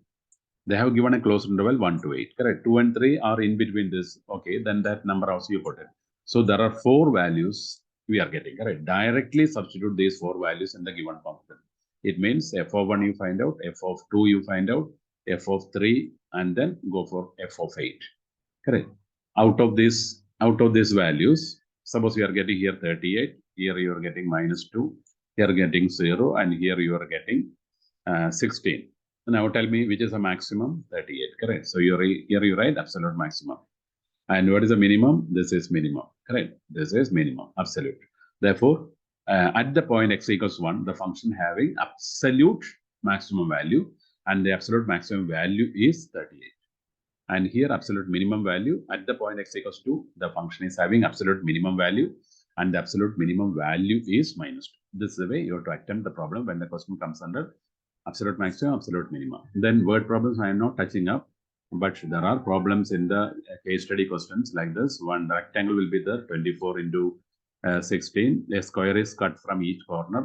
They have given a closed interval 1 to 8, correct? 2 and 3 are in between this. Okay, then that number also you put it. So there are 4 values we are getting, correct? Directly substitute these 4 values in the given function. It means f of 1 you find out, f of 2 you find out, f of 3, and then go for f of 8, correct? Out of these values, suppose you are getting here 38, here you are getting -2, here getting 0, and here you are getting 16. Now tell me which is the maximum? 38, correct? So here you write absolute maximum. And what is the minimum? This is minimum, correct? This is minimum, absolute. Therefore, at the point x equals 1, the function having absolute maximum value, and the absolute maximum value is 38. And here absolute minimum value at the point x equals 2, the function is having absolute minimum value, and the absolute minimum value is -2. This is the way you have to attempt the problem when the question comes under absolute maximum, absolute minimum. Then word problems I am not touching up, but there are problems in the case study questions like this. One rectangle will be there, 24 into 16. A square is cut from each corner,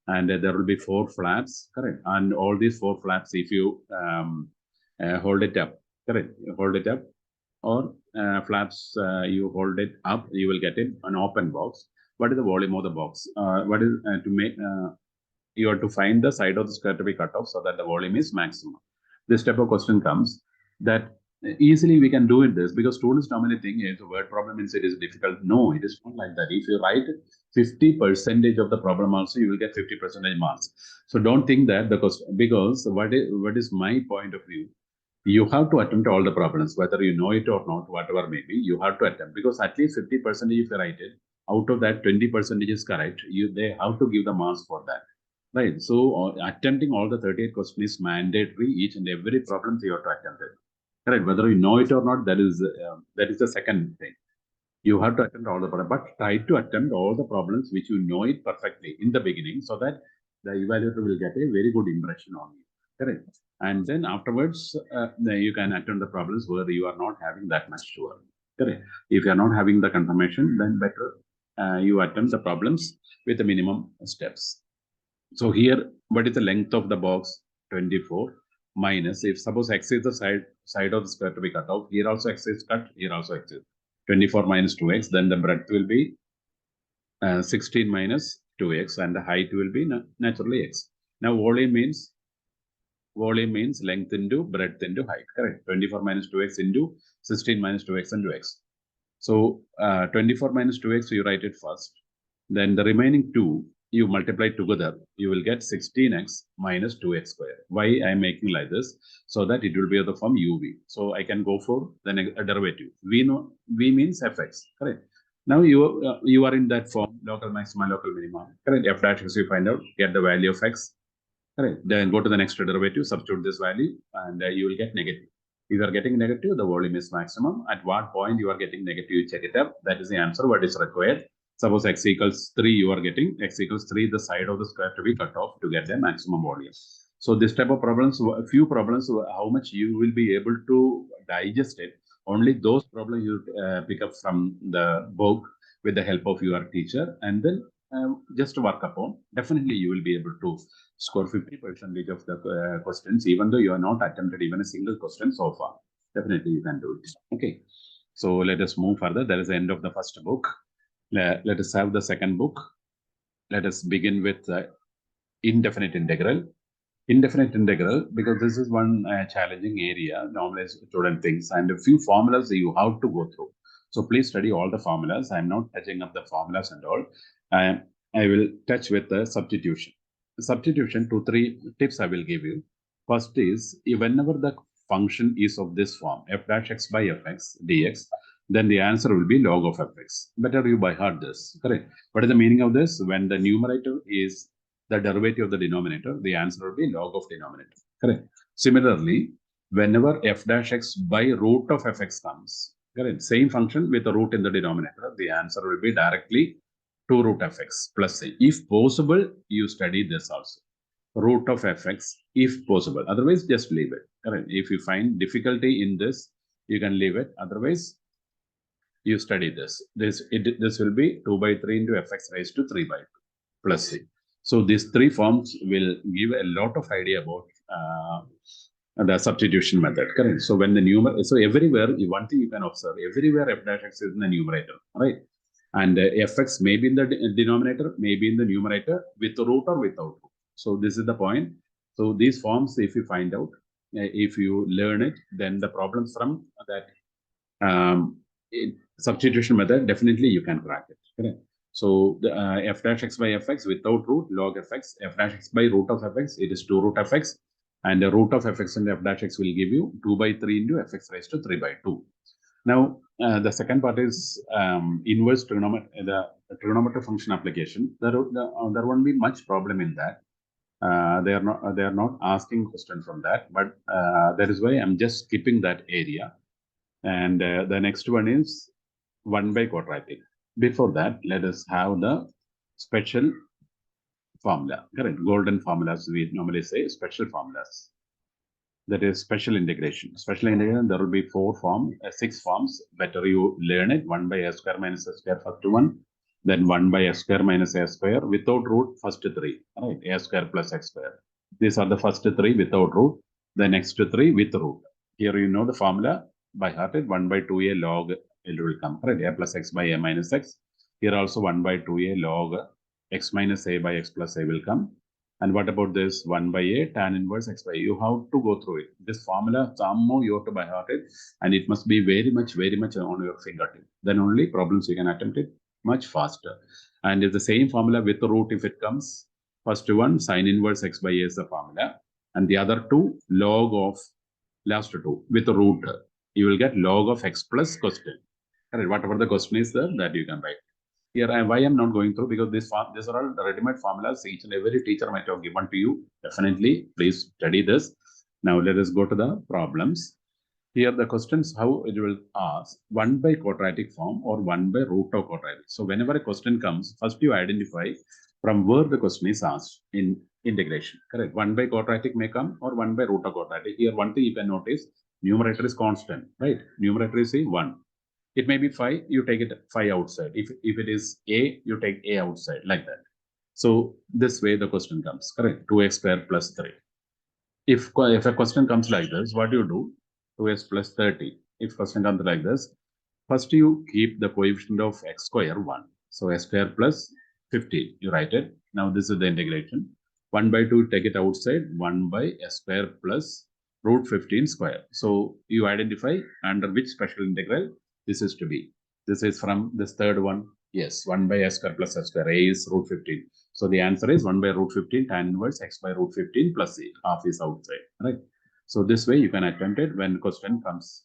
and there will be 4 flaps, correct? And all these 4 flaps, if you hold it up, correct, you hold it up, or flaps, you hold it up, you will get it an open box. What is the volume of the box? What is to make you have to find the side of the square to be cut off so that the volume is maximum. This type of question comes that easily we can do it this, because students normally think it's a word problem means it is difficult. No, it is not like that. If you write 50% of the problem also, you will get 50% marks. So don't think that the question, because what is my point of view, you have to attempt all the problems, whether you know it or not, whatever may be, you have to attempt, because at least 50% if you write it, out of that 20% is correct, they have to give the marks for that, right? So attempting all the 38 questions is mandatory. Each and every problem you have to attempt it, correct? Whether you know it or not, that is the second thing. You have to attempt all the problems, but try to attempt all the problems which you know it perfectly in the beginning, so that the evaluator will get a very good impression on you, correct? And then afterwards, you can attempt the problems where you are not having that much sure, correct? If you are not having the confirmation, then better you attempt the problems with the minimum steps. So here, what is the length of the box? 24 minus, if suppose x is the side of the square to be cut off, here also x is cut, here also x is 24 minus 2x, then the breadth will be 16 minus 2x, and the height will be naturally x. Now volume means length into breadth into height, correct? 24 minus 2x into 16 minus 2x into x. So 24 minus 2x, you write it first. Then the remaining 2, you multiply together, you will get 16x minus 2x square. Why I am making like this? So that it will be of the form uv. So I can go for the derivative. V means fx, correct? Now you are in that form, local maxima, local minima, correct? F dash x, you find out, get the value of x, correct? Then go to the next derivative, substitute this value, and you will get negative. If you are getting negative, the volume is maximum. At what point you are getting negative, you check it up. That is the answer, what is required. Suppose x equals 3, you are getting x equals 3, the side of the square to be cut off to get the maximum volume. So this type of problems, a few problems, how much you will be able to digest it, Only those problems you pick up from the book with the help of your teacher, and then just work upon. Definitely, you will be able to score 50% of the questions, even though you are not attempted even a single question so far. Definitely, you can do it. Okay. So let us move further. That is the end of the first book. Let us have the second book. Let us begin with indefinite integral. Indefinite integral, because this is one challenging area normally student thinks, and a few formulas you have to go through. So please study all the formulas. I'm not touching up the formulas and all. I will touch with the substitution. Substitution, 2-3 tips I will give you. First is, whenever the function is of this form, f dash x by fx dx, then the answer will be log of fx. Better you by heart this, correct? What is the meaning of this? When the numerator is the derivative of the denominator, the answer will be log of denominator, correct? Similarly, whenever f dash x by root of fx comes, correct? Same function with a root in the denominator, the answer will be directly 2 root fx plus a. If possible, you study this also. Root of fx, if possible. Otherwise, just leave it, correct? If you find difficulty in this, you can leave it. Otherwise, you study this. This will be 2 by 3 into fx raised to 3 by 2 plus c. So these three forms will give a lot of idea about the substitution method, correct? So when the numerator, so everywhere, one thing you can observe, everywhere f dash x is in the numerator, right? And fx may be in the denominator, may be in the numerator with root or without root. So this is the point. So these forms, if you find out, if you learn it, then the problems from that substitution method, definitely you can crack it, correct? So the f dash x by fx without root, log fx, f dash x by root of fx, it is 2 root fx, and the root of fx and f dash x will give you 2 by 3 into fx raised to 3 by 2. Now, the second part is inverse trigonometry, the trigonometric function application. There won't be much problem in that. They are not asking question from that, but that is why I'm just skipping that area. And the next one is 1 by quadratic. Before that, let us have the special formula, correct? Golden formulas, we normally say special formulas. That is special integration. Special integration, there will be 6 forms. Better you learn it. 1 by a square minus a square, first one. Then 1 by a square minus a square without root, first 3. Right? A square plus x square. These are the first 3 without root. The next 3 with root. Here you know the formula by heart. 1 by 2a log it will come. Right? A plus x by a minus x. Here also 1 by 2a log x minus a by x plus a will come. And what about this 1 by a tan inverse x by a? You have to go through it. This formula, somehow you have to by heart it, and it must be very much on your fingertip. Then only problems you can attempt it much faster. And if the same formula with the root, if it comes, first one sin inverse x by a is the formula, and the other two log of last two with the root. You will get log of x plus question. Correct. Whatever the question is there, that you can write. Here, why I'm not going through, because these are all the ready-made formulas each and every teacher might have given to you. Definitely, please study this. Now let us go to the problems. Here the questions, how it will ask 1 by quadratic form or 1 by root of quadratic. So whenever a question comes, first you identify from where the question is asked in integration. Correct. 1 by quadratic may come or 1 by root of quadratic. Here one thing you can notice, numerator is constant, right? Numerator is 1. It may be 5, you take it 5 outside. If it is a, you take a outside, like that. So this way the question comes, correct? 2x square plus 3. If a question comes like this, what do you do? 2x plus 30. If question comes like this, first you keep the coefficient of x square 1. So x square plus 15, you write it. Now this is the integration. 1 by 2, take it outside. 1 by s square plus root 15 square. So you identify under which special integral this is to be. This is from this third one. Yes, 1 by s square plus s square. A is root 15. So the answer is 1 by root 15 tan inverse x by root 15 plus a. Half is outside, right? So this way you can attempt it when question comes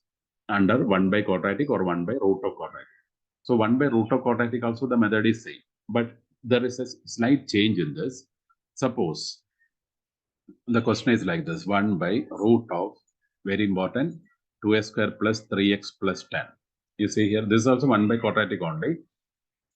under 1 by quadratic or 1 by root of quadratic. So 1 by root of quadratic also the method is same. But there is a slight change in this. Suppose the question is like this, 1 by root of, very important, 2x square plus 3x plus 10. You see here, this is also 1 by quadratic only.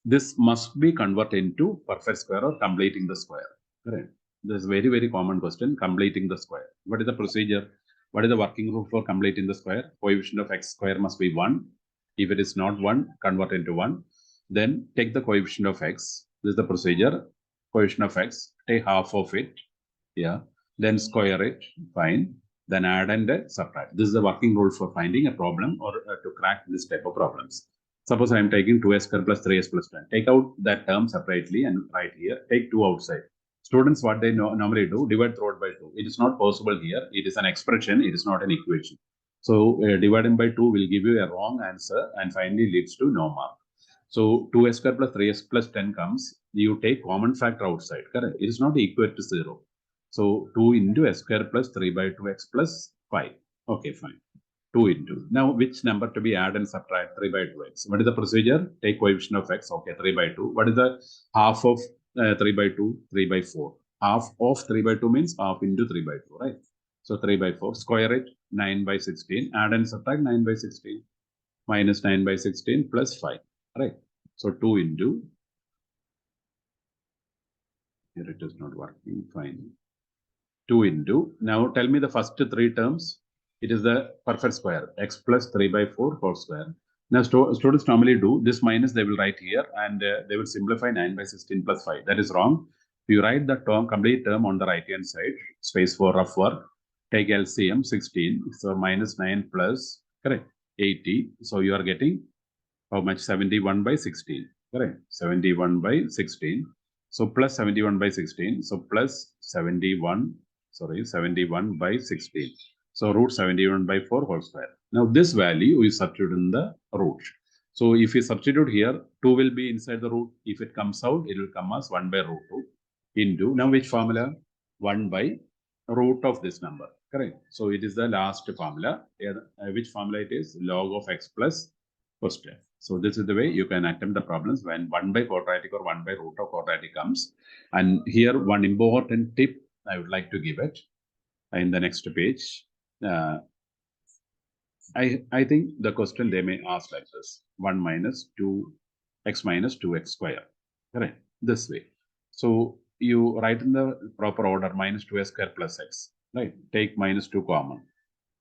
This must be converted into perfect square or completing the square. Correct. This is very common question, completing the square. What is the procedure? What is the working rule for completing the square? Coefficient of x square must be 1. If it is not 1, convert into 1. Then take the coefficient of x. This is the procedure. Coefficient of x, take half of it. Yeah. Then square it. Fine. Then add and subtract. This is the working rule for finding a problem or to crack this type of problems. Suppose I am taking 2x square plus 3x plus 10. Take out that term separately and write here. Take 2 outside. Students, what they normally do, divide through by 2. It is not possible here. It is an expression. It is not an equation. So dividing by 2 will give you a wrong answer and finally leads to no mark. So 2x square plus 3x plus 10 comes. You take common factor outside. Correct? It is not equal to 0. So 2 into x square plus 3 by 2x plus 5. Okay, fine. 2 into. Now, which number to be add and subtract? 3 by 2x. What is the procedure? Take coefficient of x. Okay, 3 by 2. What is the half of 3 by 2? 3 by 4. Half of 3 by 2 means half into 3 by 2, right? So 3 by 4. Square it. 9 by 16. Add and subtract 9 by 16. Minus 9 by 16 plus 5. Right? So 2 into. Here it is not working. Fine. 2 into. Now tell me the first 3 terms. It is the perfect square. X plus 3 by 4 whole square. Now students normally do this minus they will write here and they will simplify 9 by 16 plus 5. That is wrong. You write the term, complete term on the right hand side. Space for rough work. Take LCM 16. So minus 9 plus correct 80. So you are getting how much? 71 by 16. Correct. 71 by 16. So plus 71 by 16. So plus 71. Sorry, 71 by 16. So root 71 by 4 whole square. Now this value we substitute in the root. So if we substitute here, 2 will be inside the root. If it comes out, it will come as 1 by root 2 into, now which formula? 1 by root of this number. Correct. So it is the last formula. Which formula it is? Log of x plus cos. So this is the way you can attempt the problems when 1 by quadratic or 1 by root of quadratic comes. And here one important tip I would like to give it in the next page. I think the question they may ask like this: 1 minus 2 x minus 2x square. Correct. This way. So you write in the proper order minus 2x square plus x. Right. Take minus 2 common.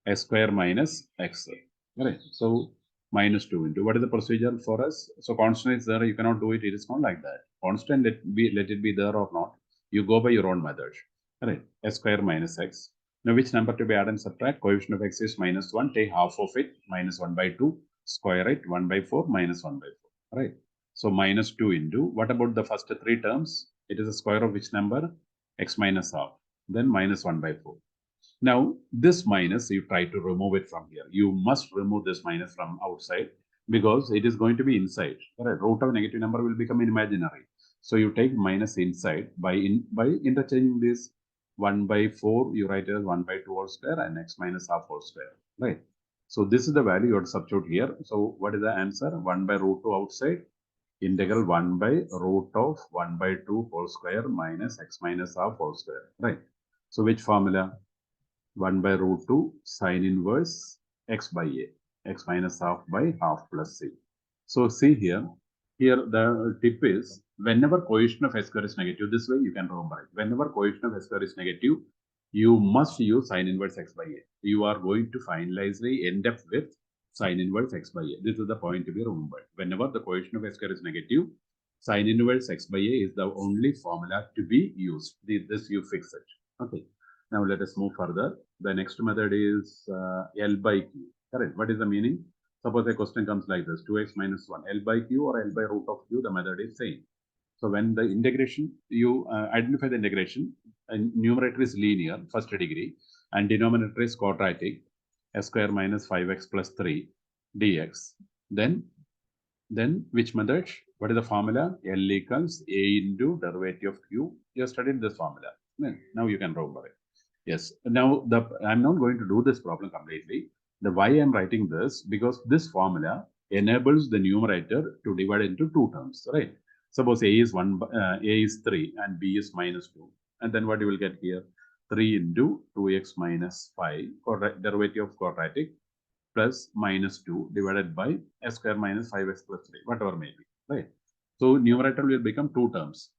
X square minus x. Right. So minus 2 into. What is the procedure for us? So constant is there. You cannot do it. It is not like that. Constant, let it be there or not. You go by your own method. Right. X square minus x. Now, which number to be add and subtract? Coefficient of x is minus 1. Take half of it. Minus 1 by 2. Square it. 1 by 4 minus 1 by 4. Right. So minus 2 into. What about the first 3 terms? It is a square of which number? X minus half. Then minus 1 by 4. Now, this minus, you try to remove it from here. You must remove this minus from outside because it is going to be inside. Right? Root of negative number will become imaginary. So you take minus inside by interchanging this 1 by 4, you write it as 1 by 2 whole square and x minus half whole square. Right? So this is the value you have to substitute here. So what is the answer? 1 by root 2 outside. Integral 1 by root of 1 by 2 whole square minus x minus half whole square. Right? So which formula? 1 by root 2 sine inverse x by a, x minus half by half plus c. So see here the tip is whenever coefficient of s square is negative, this way you can remember it. Whenever coefficient of s square is negative, you must use sine inverse x by a. You are going to finally end up with sine inverse x by a. This is the point to be remembered. Whenever the coefficient of s square is negative, sine inverse x by a is the only formula to be used. This you fix it. Okay. Now let us move further. The next method is L by Q. Correct. What is the meaning? Suppose a question comes like this: 2x minus 1. L by Q or L by root of Q, the method is same. So when the integration, you identify the integration, and numerator is linear, first degree, and denominator is quadratic, s square minus 5x plus 3 dx. Then which method? What is the formula? L equals A into derivative of Q. You have studied this formula. Now you can remember it. Yes. Now I'm not going to do this problem completely. The why I'm writing this, because this formula enables the numerator to divide into 2 terms, right? Suppose A is 3 and B is minus 2. And then what you will get here? 3 into 2x minus 5, derivative of quadratic, plus minus 2 divided by s square minus 5x plus 3, whatever may be, right? So numerator will become 2 terms.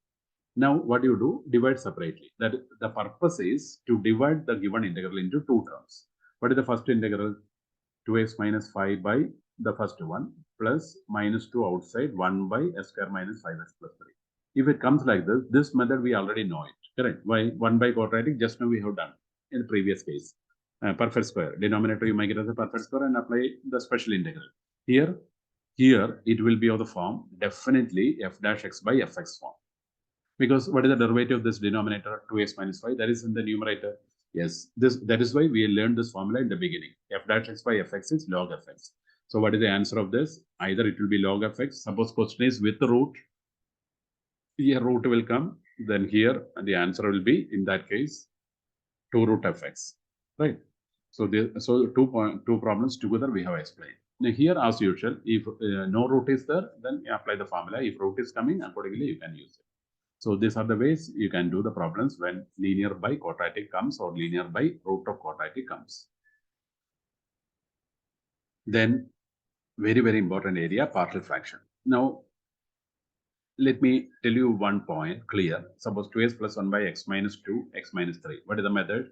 Now, what you do? Divide separately. That the purpose is to divide the given integral into 2 terms. What is the first integral? 2x minus 5 by the first one plus minus 2 outside 1 by s square minus 5x plus 3. If it comes like this method we already know it, correct? Why? 1 by quadratic, just now we have done in the previous case. Perfect square. Denominator you make it as a perfect square and apply the special integral. Here it will be of the form definitely f dash x by fx form. Because what is the derivative of this denominator? 2x minus 5, that is in the numerator. Yes, that is why we learned this formula in the beginning. F dash x by fx is log fx. So what is the answer of this? Either it will be log fx. Suppose question is with the root. Here root will come. Then here the answer will be, in that case, 2 root fx. Right? So two problems together we have explained. Now here, as usual, if no root is there, then you apply the formula. If root is coming, accordingly you can use it. So these are the ways you can do the problems when linear by quadratic comes or linear by root of quadratic comes. Then very, very important area, partial fraction. Now, let me tell you one point clear. Suppose 2x plus 1 by x minus 2, x minus 3. What is the method?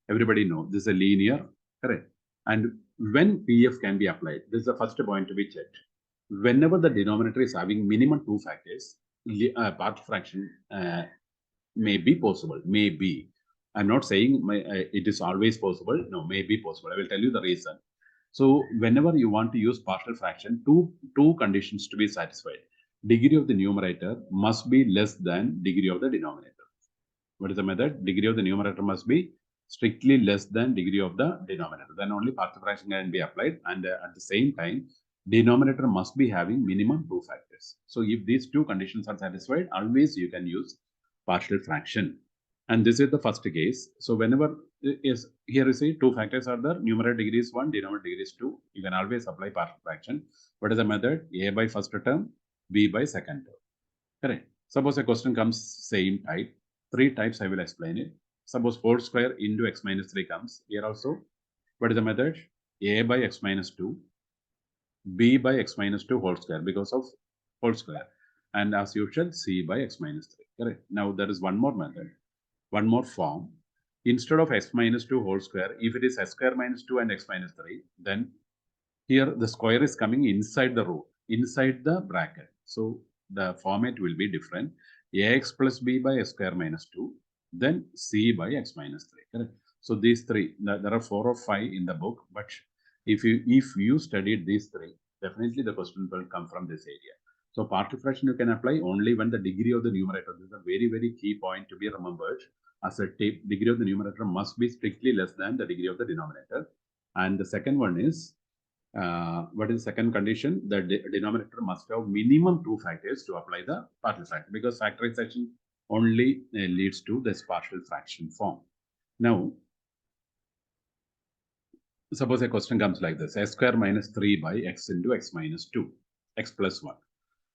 Everybody know this is a linear, correct? And when PF can be applied, this is the first point to be checked. Whenever the denominator is having minimum 2 factors, partial fraction may be possible. Maybe. I'm not saying it is always possible. No, may be possible. I will tell you the reason. So whenever you want to use partial fraction, two conditions to be satisfied. Degree of the numerator must be less than degree of the denominator. What is the method? Degree of the numerator must be strictly less than degree of the denominator. Then only partial fraction can be applied. And at the same time, denominator must be having minimum 2 factors. So if these two conditions are satisfied, always you can use partial fraction. And this is the first case. So whenever is here you see 2 factors are there, numerator degree is 1, denominator degree is 2. You can always apply partial fraction. What is the method? A by first term, B by second term. Correct. Suppose a question comes same type. 3 types I will explain it. Suppose 4 square into x minus 3 comes. Here also, what is the method? A by x minus 2, B by x minus 2 whole square because of whole square. And as usual, C by x minus 3. Correct. Now there is one more method, one more form. Instead of x minus 2 whole square, if it is x square minus 2 and x minus 3, then here the square is coming inside the root, inside the bracket. So the format will be different. Ax plus b by x square minus 2, then c by x minus 3. Correct? So these three, there are 4 or 5 in the book, but if you studied these three, definitely the question will come from this area. So partial fraction you can apply only when the degree of the numerator, this is a very, very key point to be remembered. As a tip, degree of the numerator must be strictly less than the degree of the denominator. And the second one is, what is the second condition? The denominator must have minimum 2 factors to apply the partial fraction, because factorization only leads to this partial fraction form. Now, suppose a question comes like this: x square minus 3 by x into x minus 2, x plus 1.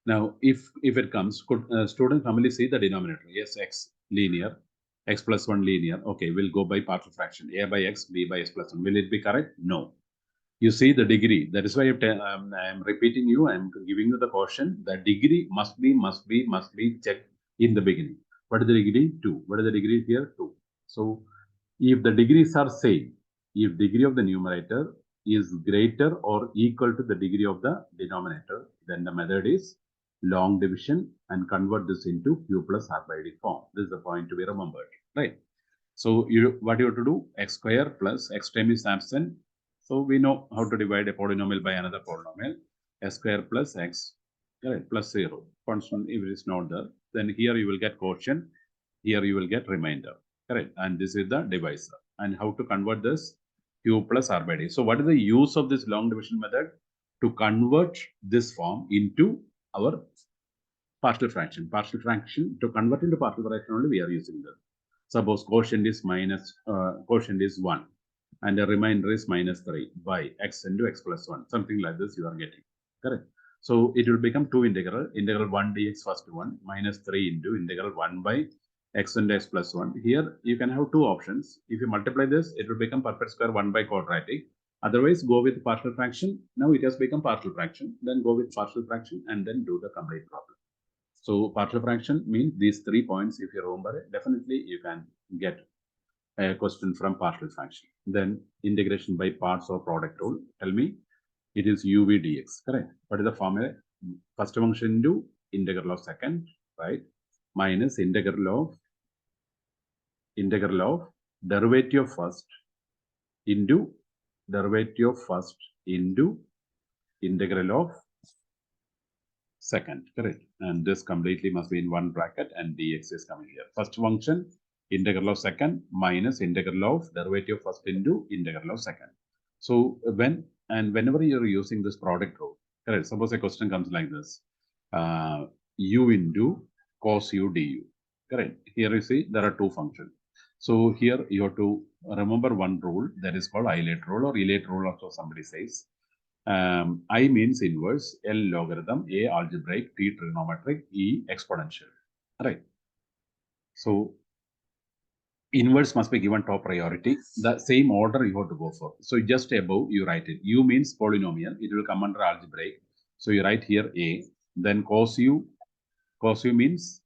Now, if it comes, could students normally see the denominator? Yes, x linear, x plus 1 linear. Okay, we'll go by partial fraction. A by x, b by x plus 1. Will it be correct? No. You see the degree. That is why I'm repeating you. I'm giving you the caution. The degree must be checked in the beginning. What is the degree? 2. What is the degree here? 2. So if the degrees are same, if degree of the numerator is greater or equal to the degree of the denominator, then the method is long division and convert this into q plus r by d form. This is the point to be remembered, right? So what you have to do? X square plus x term is absent. So we know how to divide a polynomial by another polynomial. S square plus x, correct, plus 0. Constant, if it is not there, then here you will get quotient, here you will get remainder, correct. And this is the divisor. And how to convert this? Q plus r by d. So what is the use of this long division method? To convert this form into our partial fraction. Partial fraction, to convert into partial fraction only we are using this. Suppose quotient is 1 and the remainder is minus 3 by x into x plus 1, something like this you are getting, correct? So it will become 2 integral 1 dx first one minus 3 into integral 1 by x into x plus 1. Here you can have two options. If you multiply this, it will become perfect square 1 by quadratic. Otherwise, go with partial fraction. Now it has become partial fraction. Then go with partial fraction and then do the complete problem. So partial fraction means these 3 points. If you remember it, definitely you can get a question from partial fraction. Then integration by parts or product rule. Tell me, it is uv dx, correct? What is the formula? First function into integral of second, right? Minus integral of derivative first into integral of second, correct? And this completely must be in one bracket and dx is coming here. First function, integral of second minus integral of derivative first into integral of second. So whenever you're using this product rule, correct? Suppose a question comes like this, u into cos u du, correct? Here you see there are two functions. So here you have to remember one rule that is called Eilert rule or Eilert rule also somebody says. I means inverse, L logarithm, A algebraic, T trigonometric, E exponential, right? So inverse must be given top priority. The same order you have to go for. So just above you write it. U means polynomial. It will come under algebraic. So you write here A. Then cos u means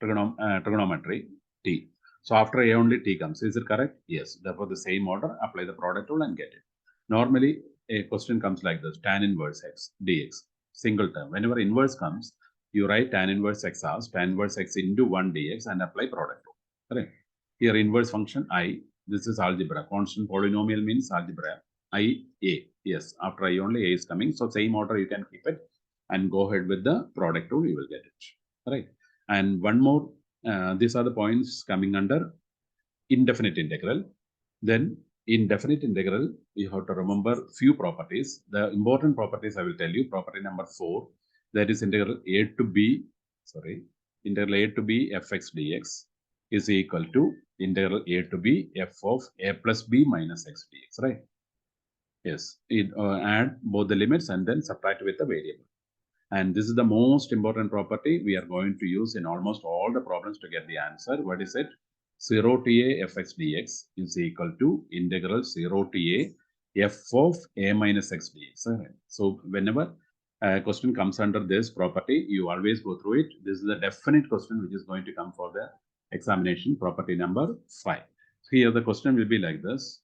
trigonometry, T. So after A only T comes. Is it correct? Yes. Therefore the same order. Apply the product rule and get it. Normally a question comes like this: tan inverse x dx, single term. Whenever inverse comes, you write tan inverse x as tan inverse x into 1 dx and apply product rule. Correct? Here inverse function I, this is algebra. Constant polynomial means algebra. I, A. Yes, after I only A is coming. So same order you can keep it and go ahead with the product rule, you will get it. Right? And one more, these are the points coming under indefinite integral. Then in definite integral, you have to remember few properties. The important properties I will tell you. Property number 4, that is integral a to b fx dx is equal to integral a to b f of a plus b minus x dx, right? Yes, add both the limits and then subtract with the variable. And this is the most important property we are going to use in almost all the problems to get the answer. What is it? 0 to a fx dx is equal to integral 0 to a f of a minus x dx. So whenever a question comes under this property, you always go through it. This is a definite question which is going to come for the examination, property number 5. So here the question will be like this.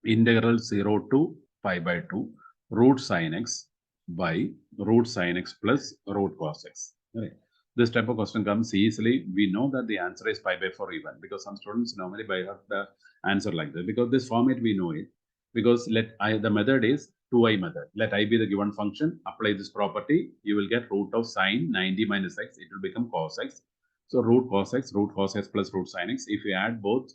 Integral 0 to pi by 2 root sin x by root sin x plus root cos x. Right. This type of question comes easily. We know that the answer is pi by 4 even, because some students normally by heart the answer like that. Because this format we know it. Because the method is 2i method. Let I be the given function. Apply this property. You will get root of sine 90 minus x. It will become cos x. So root cos x plus root sin x. If you add both,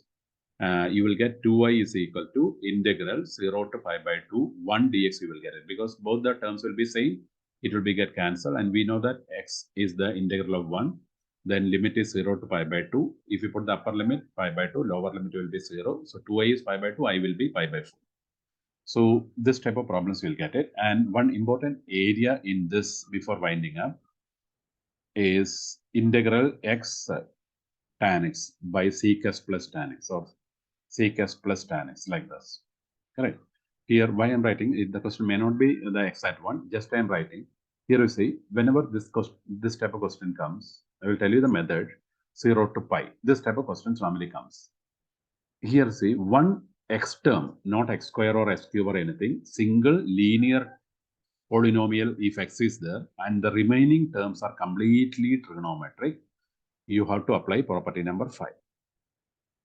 you will get 2i is equal to integral 0 to pi by 2 1 dx. You will get it because both the terms will be same. It will be get cancelled, and we know that x is the integral of 1. Then limit is 0 to pi by 2. If you put the upper limit pi by 2, lower limit will be 0. So 2i is pi by 2, I will be pi by 4. So this type of problems will get it. And one important area in this before winding up is integral x tan x by sec s plus tan x, or sec s plus tan x, like this. Correct. Here, why I'm writing, the question may not be the exact one, just I'm writing. Here you see, whenever this type of question comes, I will tell you the method, 0 to pi. This type of questions normally comes. Here see, one x term, not x square or x cube or anything, single linear polynomial if x is there, and the remaining terms are completely trigonometric, you have to apply property number 5.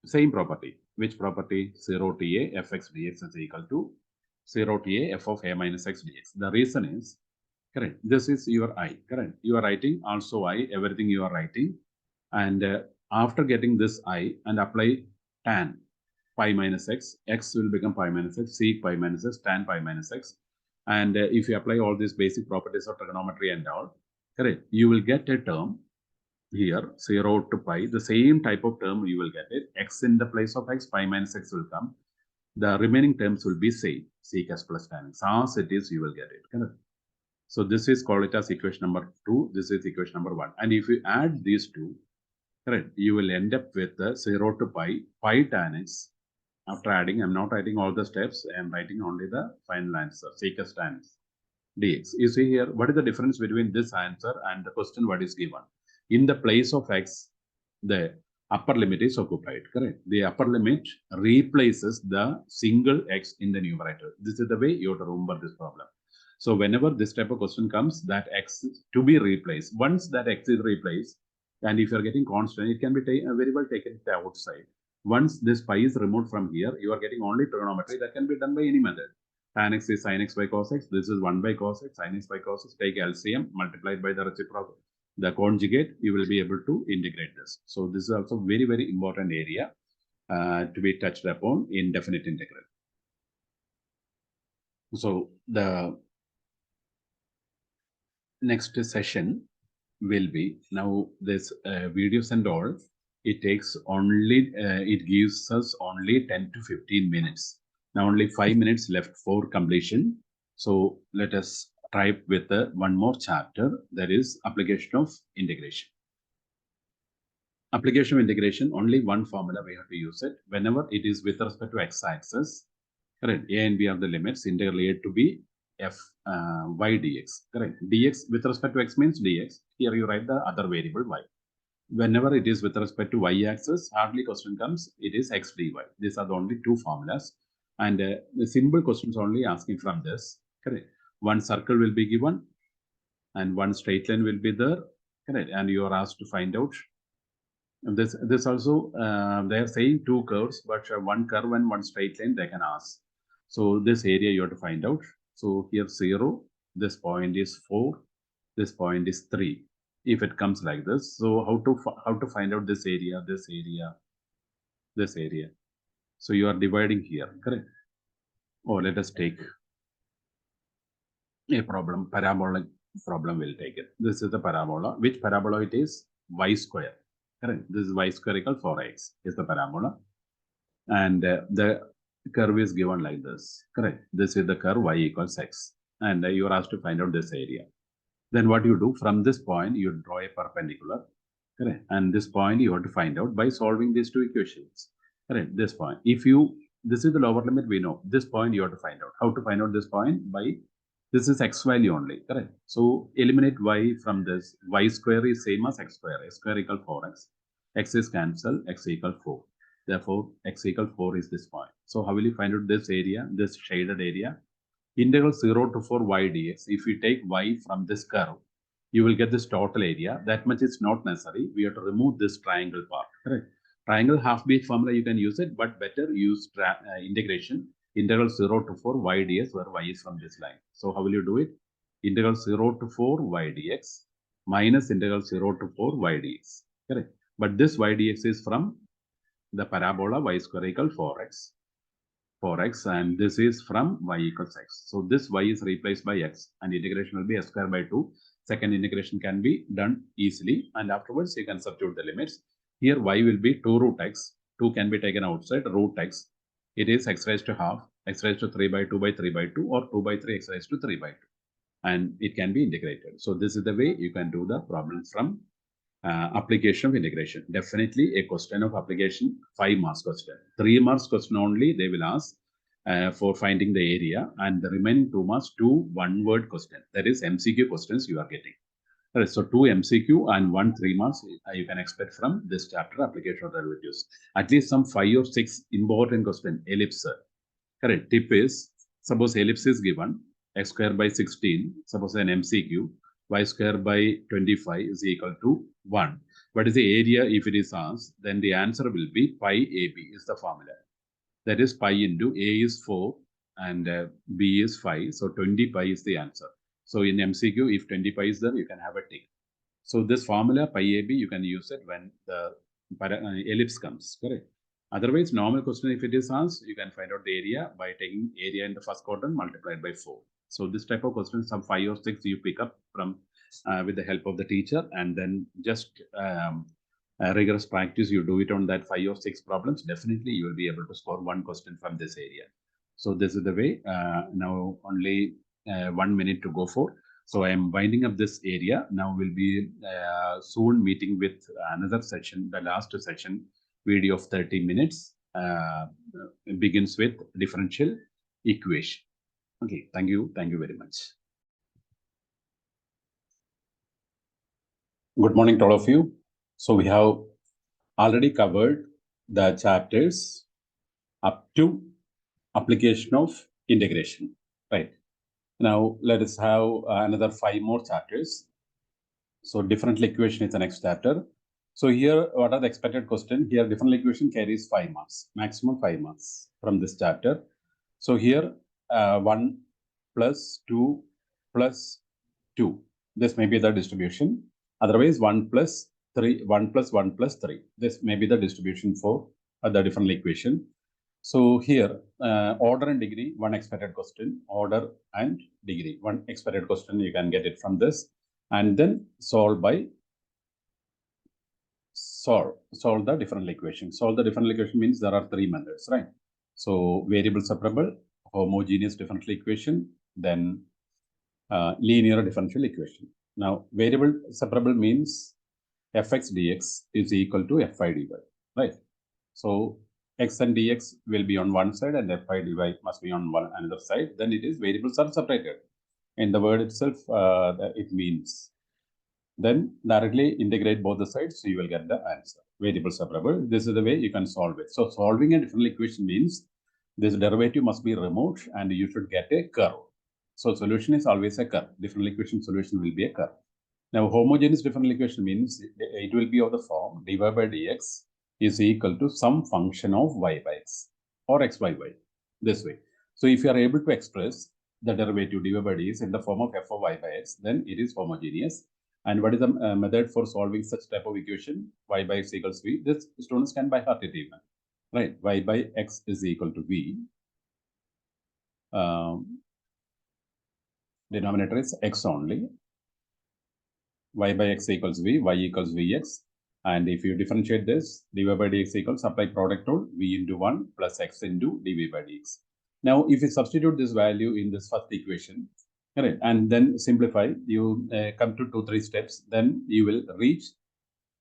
Same property. Which property? 0 to a fx dx is equal to 0 to a f of a minus x dx. The reason is, correct, this is your I, correct? You are writing also I, everything you are writing. And after getting this I and apply tan pi minus x, x will become pi minus x, sec pi minus x, tan pi minus x. And if you apply all these basic properties of trigonometry and all, correct, you will get a term here 0 to pi, the same type of term you will get it. X in the place of x, pi minus x will come. The remaining terms will be same, sec s plus tan x. As it is, you will get it. Correct? So this is called it as equation number 2. This is equation number 1. And if you add these two, correct, you will end up with the 0 to pi tan x. After adding, I'm not writing all the steps. I'm writing only the final answer, sec s tan x dx. You see here, what is the difference between this answer and the question what is given? In the place of x, upper limit is occupied, correct? The upper limit replaces the single x in the numerator. This is the way you have to remember this problem. So whenever this type of question comes, that x is to be replaced. Once that x is replaced, and if you're getting constant, it can be very well taken outside. Once this pi is removed from here, you are getting only trigonometry. That can be done by any method. Tan x is sin x by cos x. This is 1 by cos x, sin x by cos x. Take LCM, multiplied by the reciprocal, the conjugate, you will be able to integrate this. So this is also very, very important area to be touched upon in definite integral. So the next session will be, now this videos and all, it takes only, it gives us only 10 to 15 minutes. Now only 5 minutes left for completion. So let us try with one more chapter, that is application of integration. Application of integration, only one formula we have to use it. Whenever it is with respect to x-axis, correct, a and b are the limits, integral a to b f y dx, correct. Dx with respect to x means dx. Here you write the other variable y. Whenever it is with respect to y-axis, hardly question comes, it is x dy. These are the only two formulas. And the simple questions only asking from this, correct. One circle will be given and one straight line will be there, correct. And you are asked to find out this also, they are saying two curves, but one curve and one straight line they can ask. So this area you have to find out. So here 0, this point is 4, this point is 3. If it comes like this, so how to find out this area, this area, this area? So you are dividing here, correct? Oh, let us take a problem, parabolic problem. We'll take it. This is the parabola. Which parabola it is? Y square. Correct. This is y square equal 4x is the parabola, and the curve is given like this. Correct. This is the curve y equals x, and you are asked to find out this area. Then what you do, from this point you draw a perpendicular. Correct. And this point you have to find out by solving these two equations. Correct. This point, if you, this is the lower limit, we know. This point you have to find out. How to find out this point? By, this is x value only, correct? So eliminate y from this. Y square is same as x square. X square equal 4x. X is cancelled. X equal 4. Therefore, x equal 4 is this point. So how will you find out this area, this shaded area? Integral 0 to 4 y dx. If you take y from this curve, you will get this total area. That much is not necessary. We have to remove this triangle part, correct? Triangle half-base formula, you can use it, but better use integration. Integral 0 to 4 y dx, where y is from this line. So how will you do it? Integral 0 to 4 y dx minus integral 0 to 4 y dx, correct? But this y dx is from the parabola y square equal 4x, and this is from y equals x. So this y is replaced by x, and integration will be x square by 2. Second integration can be done easily, and afterwards you can substitute the limits. Here y will be 2 root x. 2 can be taken outside, root x. It is x raised to half, x raised to 3 by 2 by 3 by 2, or 2 by 3 x raised to 3 by 2. And it can be integrated. So this is the way you can do the problem from application of integration. Definitely a question of application, 5 marks question. 3 marks question only they will ask for finding the area, and the remaining 2 marks, 2 one-word question. That is MCQ questions you are getting. Right, so 2 MCQ and 1 3 marks you can expect from this chapter, application of derivatives. At least some 5 or 6 important question. Ellipse. Correct. Tip is, suppose ellipse is given, x square by 16, suppose an MCQ, y square by 25 is equal to 1. What is the area if it is asked? Then the answer will be pi AB is the formula. That is pi into A is 4 and B is 5. So 20 pi is the answer. So in MCQ, if 20 pi is there, you can have a tick. So this formula pi AB, you can use it when the ellipse comes, correct? Otherwise, normal question, if it is asked, you can find out the area by taking area in the first quadrant multiplied by 4. So this type of questions, some 5 or 6 you pick up from with the help of the teacher, and then just rigorous practice, you do it on that 5 or 6 problems, definitely you will be able to score 1 question from this area. So this is the way. Now only 1 minute to go for. So I am winding up this area. Now we'll be soon meeting with another session, the last session video of 30 minutes. Begins with differential equation. Okay, thank you very much. Good morning to all of you. So we have already covered the chapters up to application of integration, right? Now let us have another 5 more chapters. So differential equation is the next chapter. So here, what are the expected question? Here, differential equation carries 5 marks, maximum 5 marks from this chapter. So here, 1 plus 2 plus 2. This may be the distribution. Otherwise, 1 plus 3, 1 plus 1 plus 3. This may be the distribution for the differential equation. So here, order and degree, one expected question, order and degree, one expected question, you can get it from this. And then solve the differential equation. Solve the differential equation means there are 3 methods, right? So variable separable, homogeneous differential equation, then linear differential equation. Now, variable separable means fx dx is equal to fi dy, right? So x and dx will be on one side and fi dy must be on another side. Then it is variables are separated. In the word itself, it means. Then directly integrate both the sides, so you will get the answer. Variable separable. This is the way you can solve it. So solving a differential equation means this derivative must be removed and you should get a curve. So solution is always a curve. Differential equation solution will be a curve. Now homogeneous differential equation means it will be of the form dy by dx is equal to some function of y by x or x by y, this way. So if you are able to express the derivative dy by dx in the form of f of y by x, then it is homogeneous. And what is the method for solving such type of equation? Y by x equals v. This students can by heart it even, right? Y by x is equal to v. Denominator is x only. Y by x equals v, y equals vx. And if you differentiate this, dy by dx equals, apply product rule, v into 1 plus x into dv by dx. Now, if you substitute this value in this first equation, right, and then simplify, you come to 2-3 steps, then you will reach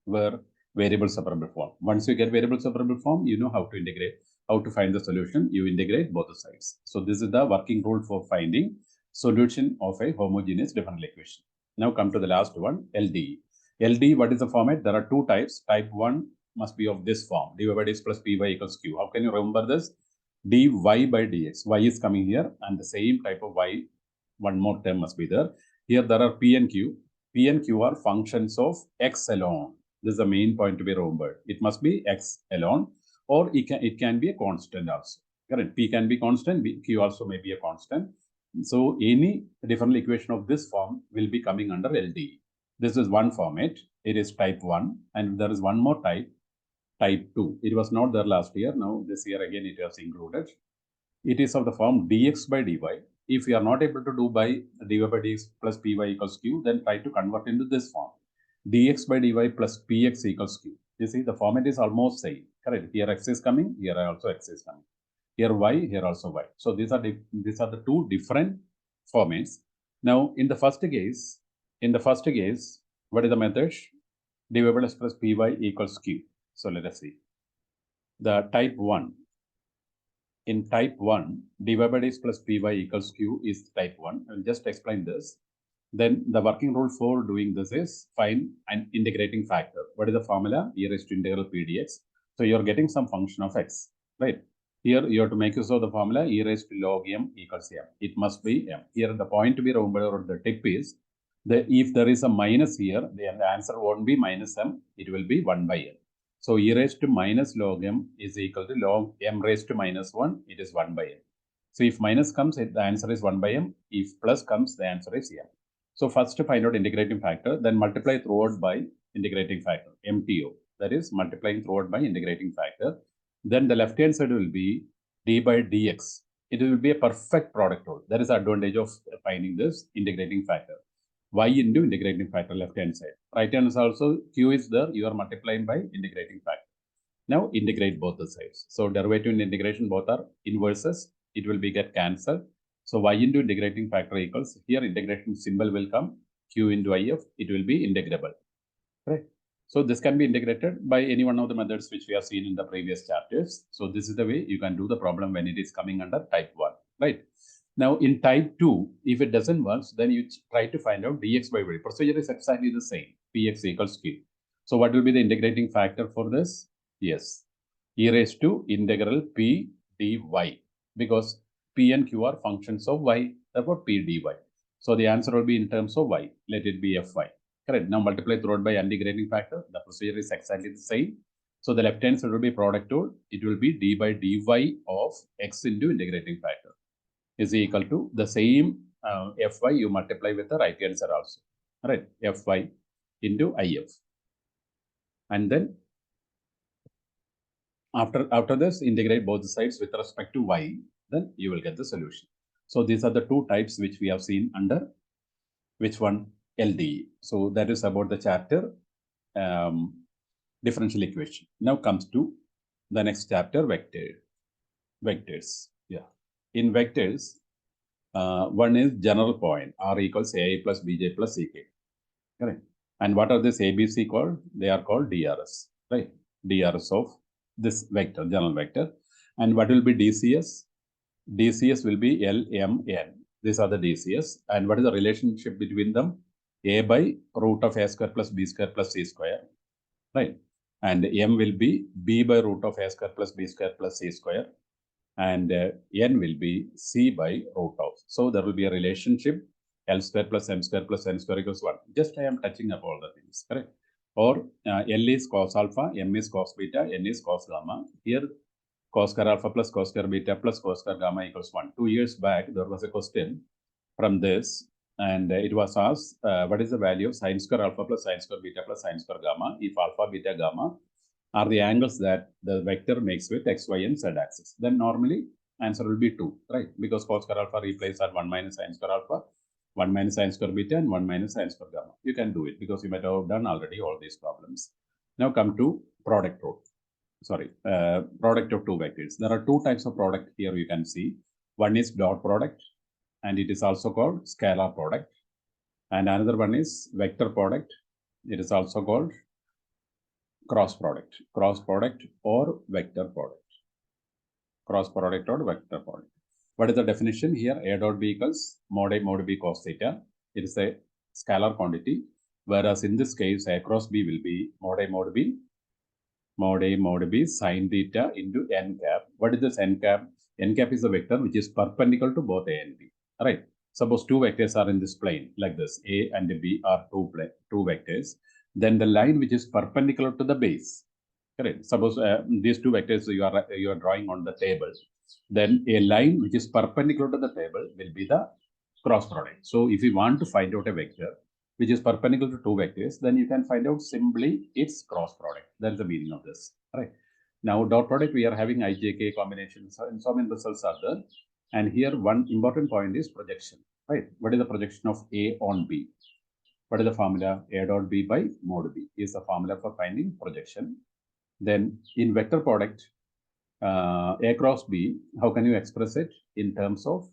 where variable separable form. Once you get variable separable form, you know how to integrate, how to find the solution. You integrate both the sides. So this is the working rule for finding solution of a homogeneous differential equation. Now come to the last one, LDE. LDE, what is the format? There are 2 types. Type 1 must be of this form, dy by dx plus py equals q. How can you remember this? dy by dx. Y is coming here and the same type of y, one more term must be there. Here there are p and q. P and q are functions of x alone. This is the main point to be remembered. It must be x alone, or it can be a constant also. Correct? P can be constant, q also may be a constant. So any differential equation of this form will be coming under LDE. This is one format. It is type 1, and there is one more type, type 2. It was not there last year. Now this year again it was included. It is of the form dx by dy. If you are not able to do by dy by dx plus py equals q, then try to convert into this form, dx by dy plus px equals q. You see, the format is almost same. Correct? Here x is coming, here also x is coming. Here y, here also y. So these are the 2 different formats. Now in the first case, what is the method? dy by dx plus py equals q. So let us see. The type 1. In type 1, dy by dx plus py equals q is type 1. I will just explain this. Then the working rule for doing this is find an integrating factor. What is the formula? E raised to integral p dx. So you're getting some function of x, right? Here you have to make use of the formula e raised to log m equals m. It must be m. Here the point to be remembered, or the tip is, if there is a minus here, the answer won't be minus m, it will be 1 by m. So e raised to minus log m is equal to log m raised to minus 1, it is 1 by m. So if minus comes, the answer is 1 by m. If plus comes, the answer is m. So first to find out integrating factor, then multiply throughout by integrating factor, MTO. That is multiplying throughout by integrating factor. Then the left hand side will be d by dx. It will be a perfect product rule. That is the advantage of finding this integrating factor. Y into integrating factor, left hand side. Right hand is also, q is there, you are multiplying by integrating factor. Now integrate both the sides. So derivative and integration both are inverses. It will be get cancelled. So y into integrating factor equals, here integration symbol will come, q into if, it will be integrable. Right? So this can be integrated by any one of the methods which we have seen in the previous chapters. So this is the way you can do the problem when it is coming under type 1. Right? Now in type 2, if it doesn't work, then you try to find out dx by dy. Procedure is exactly the same. Px equals q. So what will be the integrating factor for this? Yes, e raised to integral p dy, because p and q are functions of y, therefore p dy. So the answer will be in terms of y. Let it be fy. Correct. Now multiply throughout by integrating factor. The procedure is exactly the same. So the left hand side will be product rule. It will be d by dy of x into integrating factor is equal to the same fy you multiply with the right hand side also. Right. Fy into if. And then after this, integrate both sides with respect to y, then you will get the solution. So these are the two types which we have seen under which one? LDE. So that is about the chapter differential equation. Now comes to the next chapter, vectors. Yeah. In vectors, one is general point, R equals AI plus BJ plus CK. Correct. And what are this ABC called? They are called DRS, right? DRS of this vector, general vector. And what will be DCS? DCS will be LMN. These are the DCS. And what is the relationship between them? A by root of A square plus B square plus C square, right? And M will be B by root of A square plus B square plus C square. And N will be C by root of. So there will be a relationship L square plus M square plus N square equals 1. Just I am touching up all the things, correct? Or L is cos alpha, M is cos beta, N is cos gamma. Here cos square alpha plus cos square beta plus cos square gamma equals 1. 2 years back, there was a question from this, and it was asked, what is the value of sin square alpha plus sin square beta plus sin square gamma if alpha, beta, gamma are the angles that the vector makes with x, y, and z axis? Then normally answer will be 2, right? Because cos square alpha replaces at 1 minus sin square alpha, 1 minus sin square beta, and 1 minus sin square gamma. You can do it because you might have done already all these problems. Now come to product rule. Product of two vectors. There are two types of product here you can see. One is dot product, and it is also called scalar product. And another one is vector product. It is also called cross product or vector product. Cross product or vector product. What is the definition here? A dot B equals mod A mod B cos theta. It is a scalar quantity, whereas in this case, A cross B will be mod A mod B mod B sin theta into n cap. What is this n cap? N cap is a vector which is perpendicular to both A and B. All right. Suppose two vectors are in this plane like this. A and B are two vectors. Then the line which is perpendicular to the base. Correct. Suppose these two vectors you are drawing on the table. Then a line which is perpendicular to the table will be the cross product. So if you want to find out a vector which is perpendicular to two vectors, then you can find out simply its cross product. That's the meaning of this. Right. Now dot product, we are having IJK combinations and so many results are there. And here one important point is projection. Right. What is the projection of A on B? What is the formula? A dot B by mod B is the formula for finding projection. Then in vector product, A cross B, how can you express it in terms of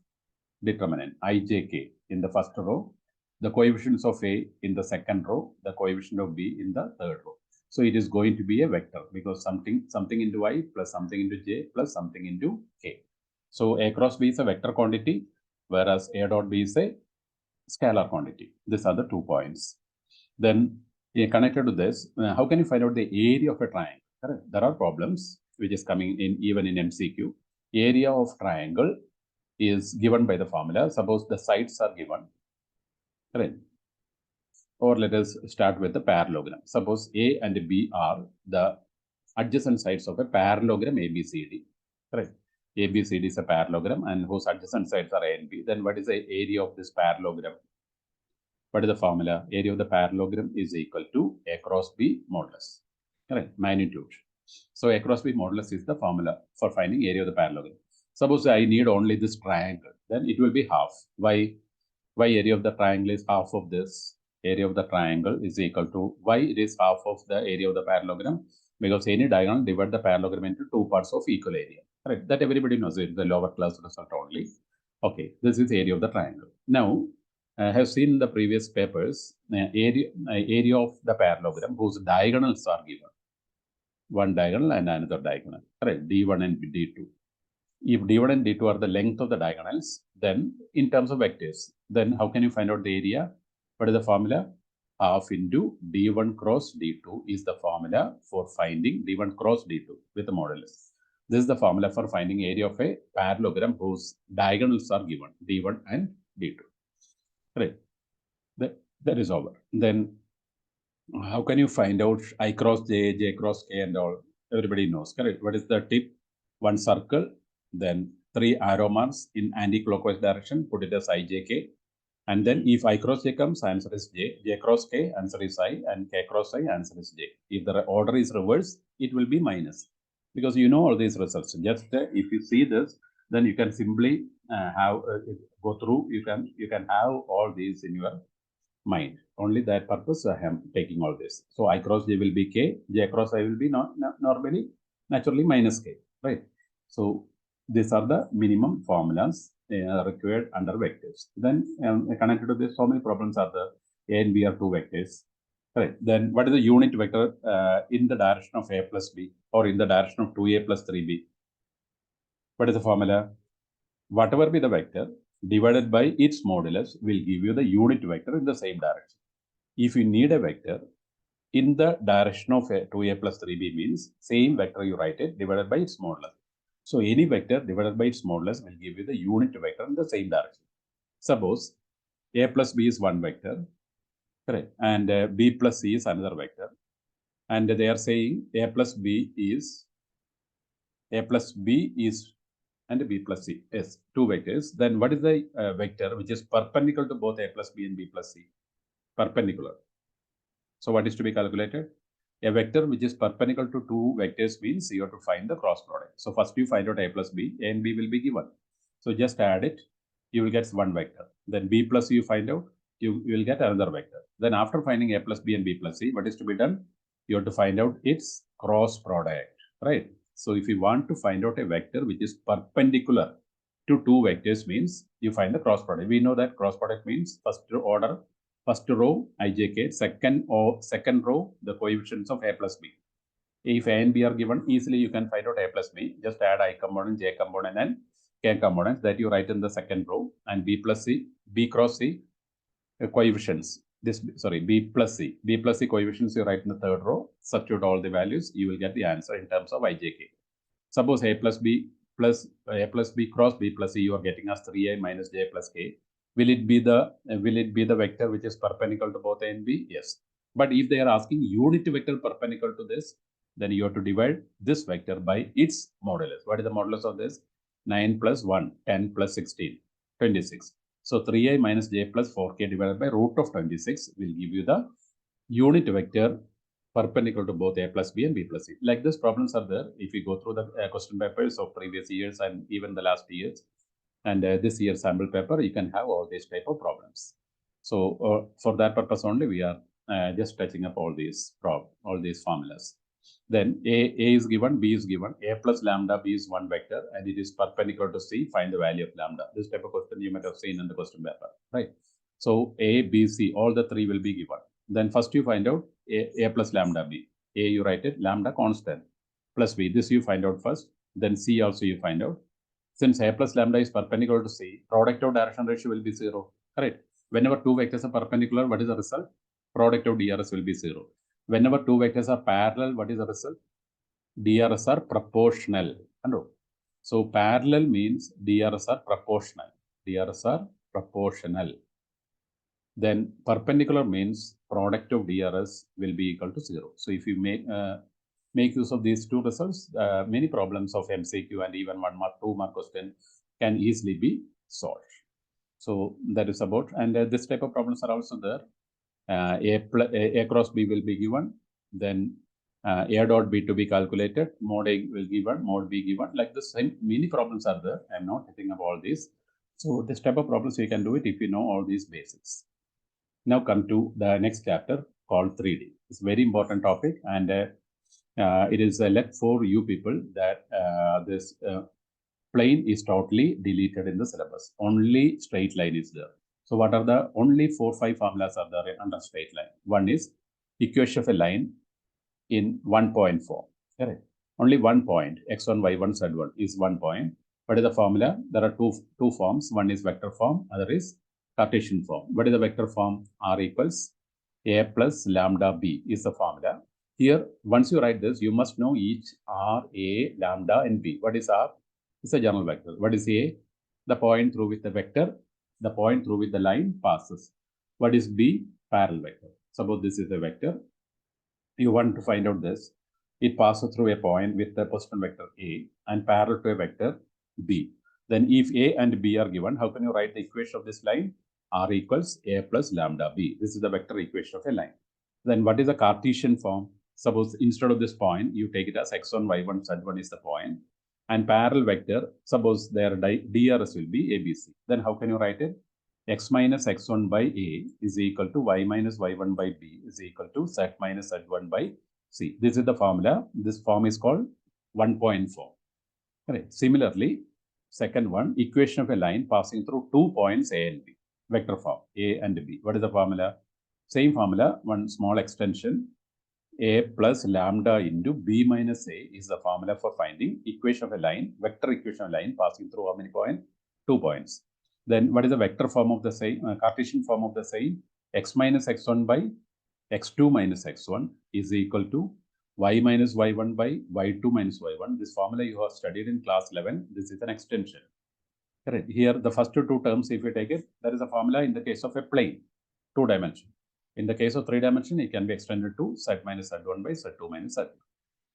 determinant IJK in the first row, the coefficients of A in the second row, the coefficient of B in the third row. So it is going to be a vector because something into I plus something into J plus something into K. So A cross B is a vector quantity, whereas A dot B is a scalar quantity. These are the 2 points. Then connected to this, how can you find out the area of a triangle? Correct. There are problems which is coming in even in MCQ. Area of triangle is given by the formula. Suppose the sides are given. Correct. Or let us start with the parallelogram. Suppose A and B are the adjacent sides of a parallelogram ABCD. Correct. ABCD is a parallelogram and whose adjacent sides are A and B. Then what is the area of this parallelogram? What is the formula? Area of the parallelogram is equal to A cross B modulus. Correct. Magnitude. So A cross B modulus is the formula for finding area of the parallelogram. Suppose I need only this triangle, then it will be half. Why area of the triangle is half of this? Area of the triangle is equal to, why it is half of the area of the parallelogram? Because any diagonal divide the parallelogram into two parts of equal area. Right? That everybody knows it, the lower class result only. Okay, this is area of the triangle. Now, I have seen in the previous papers, area of the parallelogram whose diagonals are given. One diagonal and another diagonal. Correct, D1 and D2. If D1 and D2 are the length of the diagonals, then in terms of vectors, then how can you find out the area? What is the formula? half into d1 cross d2 is the formula for finding d1 cross d2 with the modulus. This is the formula for finding area of a parallelogram whose diagonals are given, d1 and d2. Right. That is over. Then how can you find out I cross j, j cross k and all? Everybody knows, correct? What is the tip? One circle, then 3 arrow marks in anti-clockwise direction, put it as I, j, k. And then if I cross j comes, answer is j, j cross k, answer is I, and k cross I, answer is j. If the order is reversed, it will be minus. Because you know all these results. Just if you see this, then you can simply go through, you can have all these in your mind. Only that purpose I am taking all this. So I cross j will be k, j cross I will be normally, naturally minus k, right? So these are the minimum formulas required under vectors. Then connected to this, so many problems are there. A and B are two vectors, right? Then what is the unit vector in the direction of A plus B or in the direction of 2A plus 3B? What is the formula? Whatever be the vector divided by its modulus will give you the unit vector in the same direction. If you need a vector in the direction of 2a plus 3b means same vector you write it divided by its modulus. So any vector divided by its modulus will give you the unit vector in the same direction. Suppose a plus b is one vector, correct, and b plus c is another vector, and they are saying a plus b is and b plus c is two vectors. Then what is the vector which is perpendicular to both a plus b and b plus c? Perpendicular. So what is to be calculated? A vector which is perpendicular to two vectors means you have to find the cross product. So first you find out a plus b, a and b will be given. So just add it, you will get one vector. Then b plus c you find out, you will get another vector. Then after finding a plus b and b plus c, what is to be done? You have to find out its cross product, right? So if you want to find out a vector which is perpendicular to two vectors means you find the cross product. We know that cross product means first order, first row ijk, second row the coefficients of a plus b. If a and b are given, easily you can find out a plus b. Just add I component, j component, and k components that you write in the second row, and b plus c, b cross c coefficients. B plus c coefficients you write in the third row. Substitute all the values, you will get the answer in terms of ijk. Suppose a plus b cross b plus c you are getting as 3a minus j plus k. Will it be the vector which is perpendicular to both a and b? Yes. But if they are asking unit vector perpendicular to this, then you have to divide this vector by its modulus. What is the modulus of this? 9 plus 1, 10 plus 16, 26. So 3a minus j plus 4k divided by root of 26 will give you the unit vector perpendicular to both a plus b and b plus c. Like this, problems are there. If you go through the question papers of previous years and even the last years, and this year's sample paper, you can have all these type of problems. So for that purpose only, we are just touching up all these formulas. Then a is given, b is given, a plus lambda b is one vector, and it is perpendicular to c. Find the value of lambda. This type of question you might have seen in the question paper, right? So a, b, c, all the three will be given. Then first you find out a plus lambda b. A you write it, lambda constant, plus b. This you find out first. Then c also you find out. Since a plus lambda is perpendicular to c, product of direction ratio will be 0. Correct. Whenever two vectors are perpendicular, what is the result? Product of DRS will be 0. Whenever two vectors are parallel, what is the result? DRS are proportional. So parallel means DRS are proportional. DRS are proportional. Then perpendicular means product of DRS will be equal to 0. So if you make use of these two results, many problems of MCQ and even 1 mark, 2 mark question can easily be solved. So that is about, and this type of problems are also there. A cross B will be given, then A dot B to be calculated, mod A will be given, mod B given. Like this, many problems are there. I'm not hitting up all these. So this type of problems you can do it if you know all these basics. Now come to the next chapter called 3D. It's a very important topic, and it is left for you people that this plane is totally deleted in the syllabus. Only straight line is there. So what are the only 4-5 formulas are there under straight line? One is equation of a line in 1 point form. Correct. Only 1 point, x1, y1, z1 is 1 point. What is the formula? There are two forms. One is vector form, other is Cartesian form. What is the vector form? R equals A plus lambda B is the formula. Here, once you write this, you must know each R, A, lambda, and B. What is R? It's a general vector. What is A? The point through which the vector, the point through which the line passes. What is B? Parallel vector. Suppose this is a vector. You want to find out this. It passes through a point with the position vector A and parallel to a vector B. Then if A and B are given, how can you write the equation of this line? R equals A plus lambda B. This is the vector equation of a line. Then what is the Cartesian form? Suppose instead of this point, you take it as x1, y1, z1 is the point. And parallel vector, suppose their DRS will be ABC. Then how can you write it? X minus x1 by A is equal to y minus y1 by B is equal to z minus z1 by C. This is the formula. This form is called one-point form. Correct. Similarly, second one, equation of a line passing through 2 points A and B. Vector form, A and B. What is the formula? Same formula, one small extension. A plus lambda into B minus A is the formula for finding equation of a line, vector equation of a line passing through how many points? 2 points. Then what is the vector form of the same, Cartesian form of the same? X minus x1 by x2 minus x1 is equal to y minus y1 by y2 minus y1. This formula you have studied in class 11. This is an extension. Correct. Here, the first two terms, if you take it, there is a formula in the case of a plane, 2 dimension. In the case of 3 dimension, it can be extended to z minus z1 by z2 minus z2.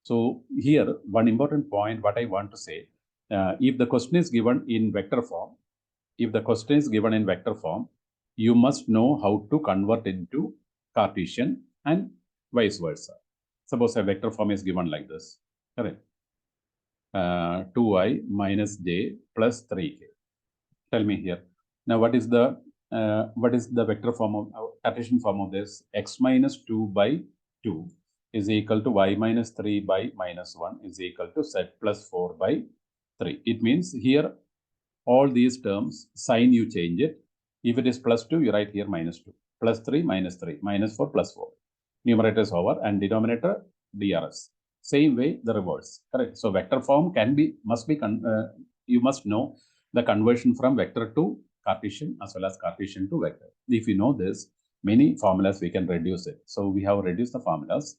So here, one important point, what I want to say, if the question is given in vector form, you must know how to convert into Cartesian and vice versa. Suppose a vector form is given like this, correct? 2i minus j plus 3k. Tell me here. Now, what is the vector form of Cartesian form of this? X minus 2 by 2 is equal to y minus 3 by minus 1 is equal to z plus 4 by 3. It means here all these terms, sign you change it. If it is plus 2, you write here minus 2. Plus 3, minus 3. Minus 4, plus 4. Numerator is over and denominator DRS. Same way, the reverse. Correct. So vector form you must know the conversion from vector to Cartesian as well as Cartesian to vector. If you know this, many formulas we can reduce it. So we have reduced the formulas.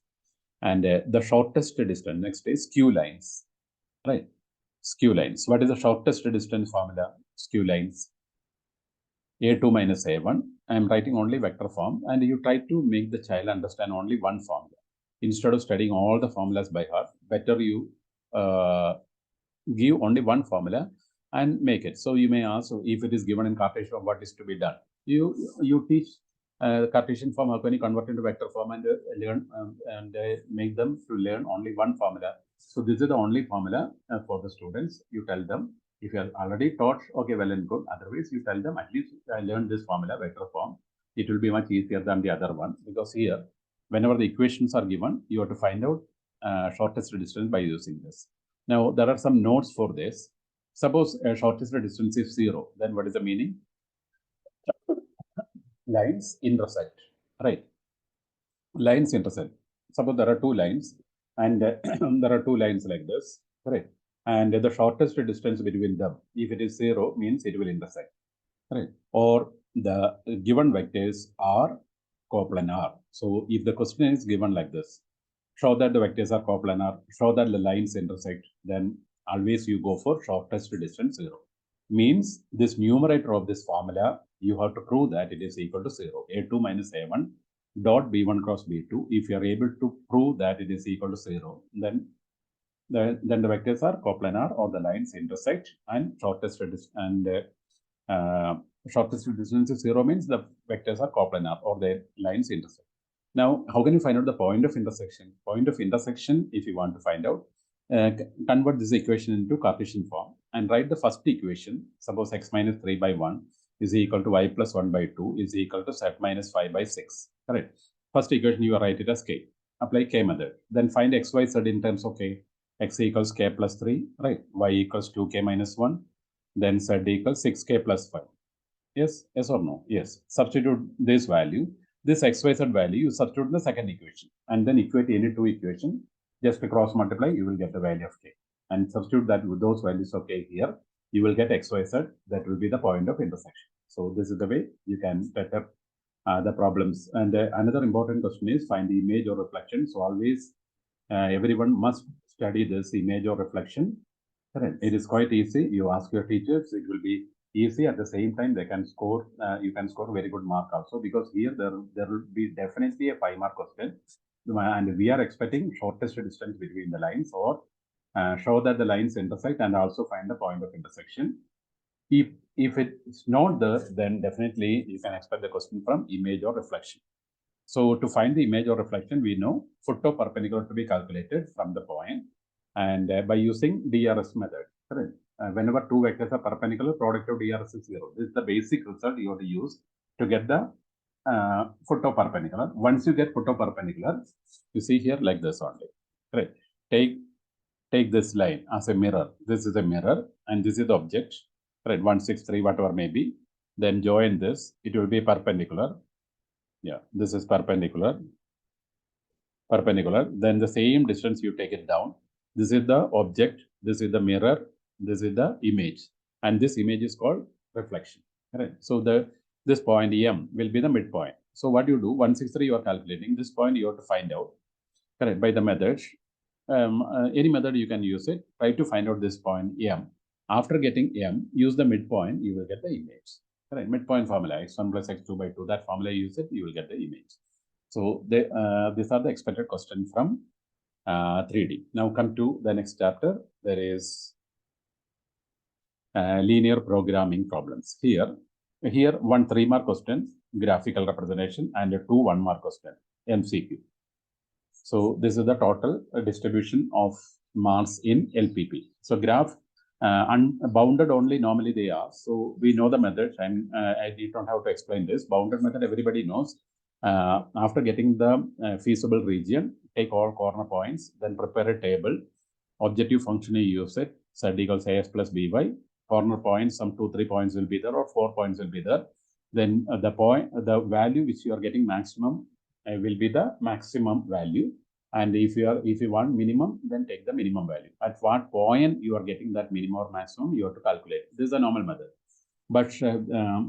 And the shortest distance, next is skew lines. Right. Skew lines. What is the shortest distance formula? Skew lines. A2 minus A1. I am writing only vector form, and you try to make the child understand only one formula. Instead of studying all the formulas by heart, better you give only one formula and make it. So you may ask, if it is given in Cartesian, what is to be done? You teach Cartesian form, how can you convert into vector form and learn and make them to learn only one formula. So this is the only formula for the students. You tell them, if you are already taught, okay, well and good. Otherwise, you tell them, at least I learned this formula, vector form. It will be much easier than the other one, because here, whenever the equations are given, you have to find out shortest distance by using this. Now, there are some notes for this. Suppose shortest distance is 0, then what is the meaning? Lines intersect, right? Lines intersect. Suppose there are 2 lines, and there are 2 lines like this, right? And the shortest distance between them, if it is 0, means it will intersect, right? Or the given vectors are coplanar. So if the question is given like this, show that the vectors are coplanar, show that the lines intersect, then always you go for shortest distance 0. Means this numerator of this formula, you have to prove that it is equal to 0. A2 minus A1 dot B1 cross B2. If you are able to prove that it is equal to 0, then the vectors are coplanar, or the lines intersect, and shortest distance is 0 means the vectors are coplanar or the lines intersect. Now, how can you find out the point of intersection? Point of intersection, if you want to find out, convert this equation into Cartesian form and write the first equation. Suppose x minus 3 by 1 is equal to y plus 1 by 2 is equal to z minus 5 by 6. Correct. First equation, you write it as k. Apply k method. Then find x, y, z in terms of k. X equals k plus 3, right? Y equals 2k minus 1. Then z equals 6k plus 5. Yes? Yes or no? Yes. Substitute this value. This xyz value, you substitute in the second equation. And then equate any 2 equations. Just cross multiply, you will get the value of k. And substitute that with those values of k here. You will get xyz. That will be the point of intersection. So this is the way you can better the problems. And another important question is find the image or reflection. So always everyone must study this image or reflection. Correct. It is quite easy. You ask your teachers, it will be easy. At the same time, they can score. You can score very good mark also, because here there will be definitely a 5-mark question, and we are expecting shortest distance between the lines, or show that the lines intersect and also find the point of intersection. If it's not there, then definitely you can expect the question from image or reflection. So to find the image or reflection, we know foot of perpendicular to be calculated from the point, and by using DRS method. Correct. Whenever two vectors are perpendicular, product of DRS is 0. This is the basic result you have to use to get the foot of perpendicular. Once you get foot of perpendicular, you see here like this only. Correct. Take this line as a mirror. This is a mirror, and this is the object. Right, 163, whatever may be. Then join this. It will be perpendicular. Yeah, this is perpendicular. Then the same distance you take it down. This is the object, this is the mirror, this is the image, and this image is called reflection. Right. So this point M will be the midpoint. So what you do, 163 you are calculating, this point you have to find out. Correct. By the method, any method you can use it. Try to find out this point M. After getting M, use the midpoint, you will get the image. Right. Midpoint formula, x1 plus x2 by 2, that formula you use it, you will get the image. So these are the expected questions from 3D. Now come to the next chapter. There is linear programming problems. Here 1 3-mark question, graphical representation, and a 2 1-mark question, MCQ. So this is the total distribution of marks in LPP. So graph bounded only normally they are. So we know the method, and I don't have to explain this. Bounded method everybody knows. After getting the feasible region, take all corner points, then prepare a table. Objective function, you use it. Z equals AX plus BY. Corner points, some 2, 3 points will be there, or 4 points will be there. Then the value which you are getting maximum will be the maximum value. And if you want minimum, then take the minimum value. At what point you are getting that minimum or maximum, you have to calculate. This is a normal method. But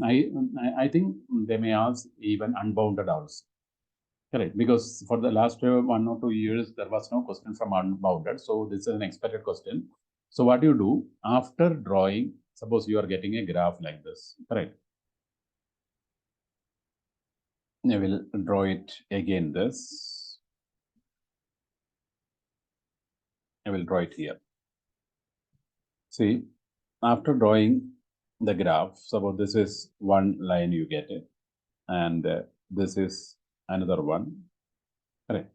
I think they may ask even unbounded also. Correct, because for the last 1 or 2 years, there was no question from unbounded. So this is an expected question. So what you do, after drawing, suppose you are getting a graph like this, correct? I will draw it again this. I will draw it here. See, after drawing the graph, suppose this is one line you get it, and this is another one, correct?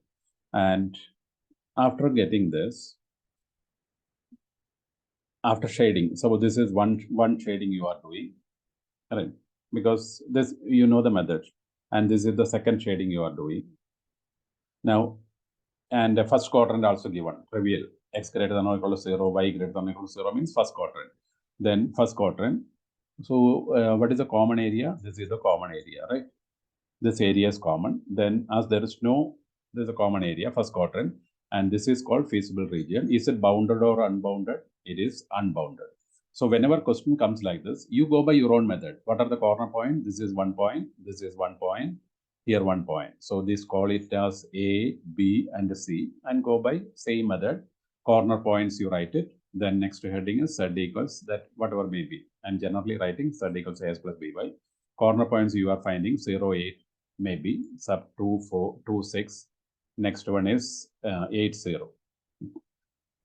And after getting this, after shading, so this is one shading you are doing, correct? Because this, you know the method, and this is the second shading you are doing. Now, and the first quadrant also given, trivial, x greater than or equal to 0, y greater than or equal to 0 means first quadrant. Then first quadrant. So what is the common area? This is the common area, right? This area is common. Then as there's a common area, first quadrant, and this is called feasible region. Is it bounded or unbounded? It is unbounded. So whenever question comes like this, you go by your own method. What are the corner points? This is 1 point, this is 1 point, here 1 point. So this call it as A, B, and C, and go by same method. Corner points you write it. Then next heading is Z equals that, whatever may be. And generally writing Z equals AX plus BY. Corner points you are finding 0, 8, maybe sub 2, 4, 2, 6. Next one is 8, 0.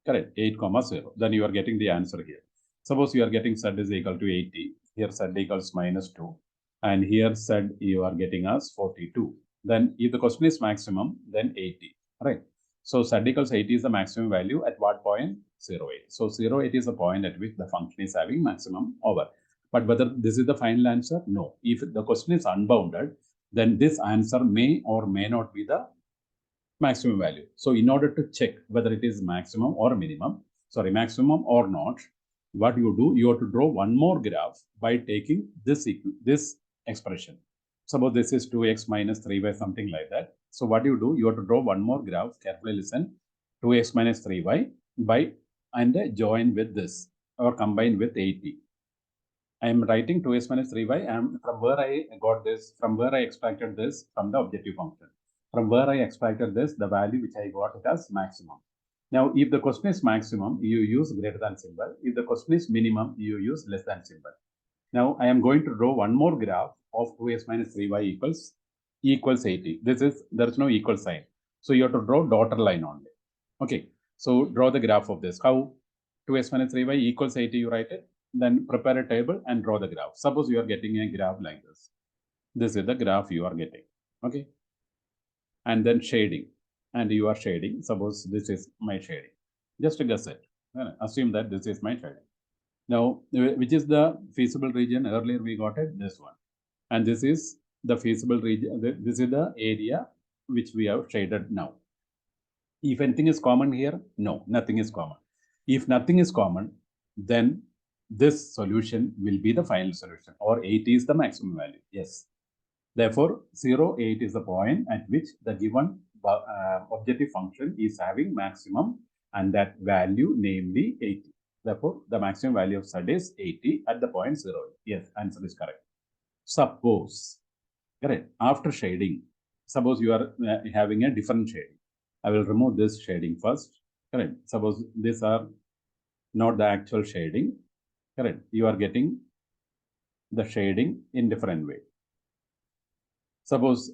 Correct, 8, 0. Then you are getting the answer here. Suppose you are getting Z is equal to 80. Here Z equals minus 2. And here Z you are getting as 42. Then if the question is maximum, then 80. Right. So Z equals 80 is the maximum value at what point? 0, 8. So 0, 8 is the point at which the function is having maximum over. But whether this is the final answer? No. If the question is unbounded, then this answer may or may not be the maximum value. So in order to check whether it is maximum or maximum or not, what you do, you have to draw one more graph by taking this expression. Suppose this is 2x minus 3y, something like that. So what you do, you have to draw one more graph, carefully listen, 2x minus 3y and join with this or combine with 80. I am writing 2x minus 3y. From where I got this, from where I extracted this from the objective function. From where I extracted this, the value which I got it as maximum. Now, if the question is maximum, you use greater than symbol. If the question is minimum, you use less than symbol. Now, I am going to draw one more graph of 2x minus 3y equals 80. There is no equal sign. So you have to draw dotted line only. Okay. So draw the graph of this. How 2x minus 3y equals 80, you write it. Then prepare a table and draw the graph. Suppose you are getting a graph like this. This is the graph you are getting. Okay. And then shading. And you are shading. Suppose this is my shading. Just guess it. Assume that this is my shading. Now, which is the feasible region? Earlier we got it, this one. And this is the feasible region. This is the area which we have shaded now. If anything is common here, no, nothing is common. If nothing is common, then this solution will be the final solution, or 8 is the maximum value. Yes. Therefore, 0, 8 is the point at which the given objective function is having maximum, and that value, namely 80. Therefore, the maximum value of Z is 80 at the point 0. Yes, answer is correct. Suppose, correct, after shading, suppose you are having a different shading. I will remove this shading first. Correct. Suppose these are not the actual shading. Correct. You are getting the shading in different way. Suppose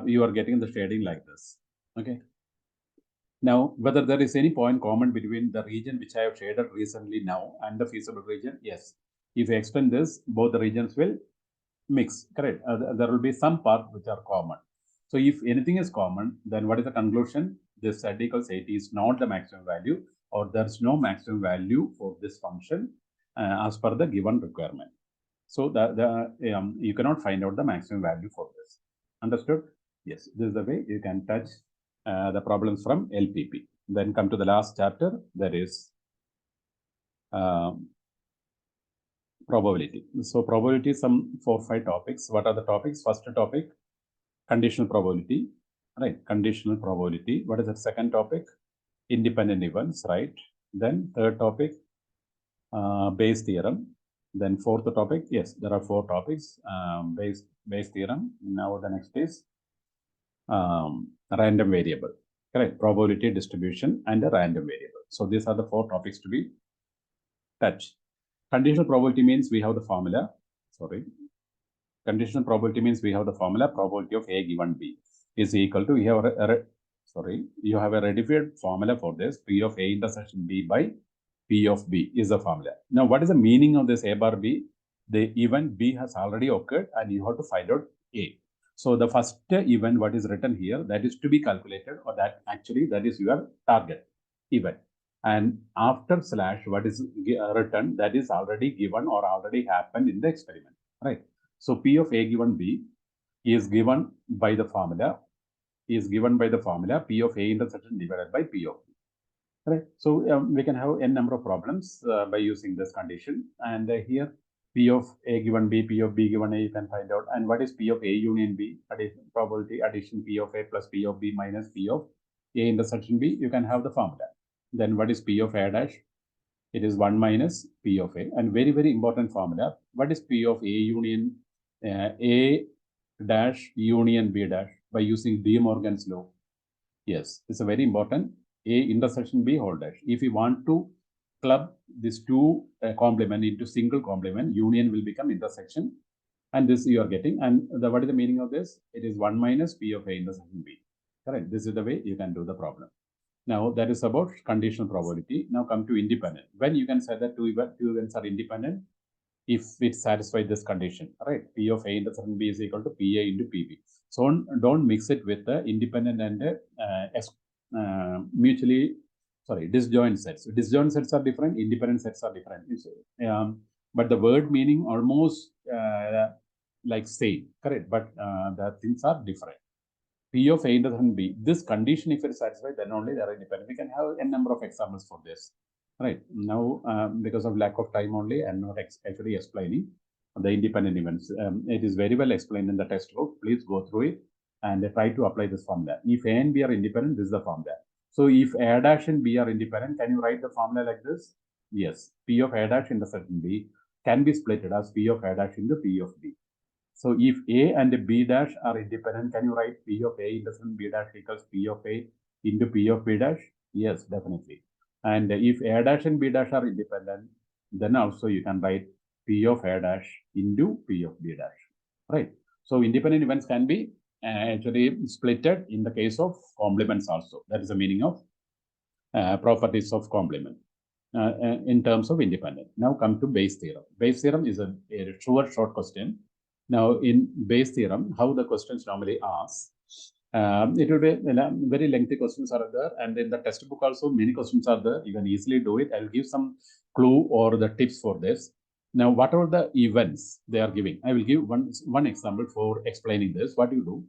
you are getting the shading like this. Okay. Now, whether there is any point common between the region which I have shaded recently now and the feasible region, yes. If you extend this, both the regions will mix. Correct. There will be some parts which are common. So if anything is common, then what is the conclusion? This Z equals 80 is not the maximum value, or there's no maximum value for this function as per the given requirement. So you cannot find out the maximum value for this. Understood? Yes, this is the way you can touch the problems from LPP. Then come to the last chapter, that is probability. So probability, some 4 or 5 topics. What are the topics? First topic, conditional probability, right? Conditional probability. What is the second topic? Independent events, right? Then third topic, Bayes theorem. Then fourth topic, yes, there are 4 topics. Bayes theorem. Now the next is random variable, correct? Probability distribution and a random variable. So these are the 4 topics to be touched. Conditional probability means we have the formula. Sorry. Conditional probability means we have the formula. Probability of A given B is equal to, you have a redefined formula for this. P of A intersection B by P of B is the formula. Now, what is the meaning of this A bar B? The event B has already occurred and you have to find out A. So the first event, what is written here, that is to be calculated, or that is your target event. And after slash, what is written, that is already given or already happened in the experiment, right? So P of A given B is given by the formula, P of A intersection divided by P of B. Right. So we can have n number of problems by using this condition. And here P of A given B, P of B given A, you can find out. And what is P of A union B? Probability addition P of A plus P of B minus P of A intersection B. You can have the formula. Then what is P of A dash? It is 1 minus P of A. And very, very important formula. What is P of A union A dash union B dash by using De Morgan's law? Yes, it's a very important. A intersection B whole dash. If you want to club these two complement into single complement, union will become intersection, and this you are getting. And what is the meaning of this? It is 1 minus P of A intersection B. Correct. This is the way you can do the problem. Now that is about conditional probability. Now come to independent. When you can say that two events are independent, if it satisfies this condition, right? P of A intersection B is equal to PA into PB. So don't mix it with the independent and disjoint sets. Disjoint sets are different, independent sets are different. But the word meaning almost like same, correct? But the things are different. P of A intersection B. This condition, if it is satisfied, then only they are independent. We can have a number of examples for this. Right. Now, because of lack of time only, I'm not actually explaining the independent events. It is very well explained in the textbook. Please go through it and try to apply this formula. If A and B are independent, this is the formula. So if A dash and B are independent, can you write the formula like this? Yes. P of A dash intersection B can be splitted as P of A dash into P of B. So if A and B dash are independent, can you write P of A intersection B dash equals P of A into P of B dash? Yes, definitely. And if A dash and B dash are independent, then also you can write P of A dash into P of B dash, right? So independent events can be actually splitted in the case of complements also. That is the meaning of properties of complement in terms of independent. Now come to Bayes theorem. Bayes theorem is a short question. Now in Bayes theorem, how the questions normally ask, it will be very lengthy questions are there, and in the textbook also many questions are there. You can easily do it. I'll give some clue or the tips for this. Now, what are the events they are giving? I will give one example for explaining this. What you do?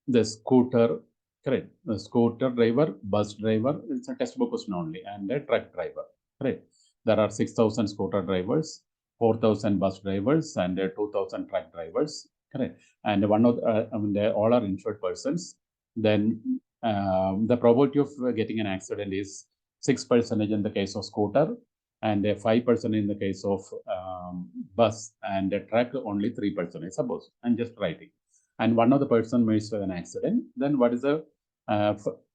The scooter, correct? The scooter driver, bus driver. It's a textbook question only, and a truck driver, correct? There are 6,000 scooter drivers, 4,000 bus drivers, and 2,000 truck drivers, correct? And one of they all are insured persons. Then the probability of getting an accident is 6% in the case of scooter, and 5% in the case of bus, and a truck only 3%. Suppose I'm just writing, and one of the person meets with an accident, then what is the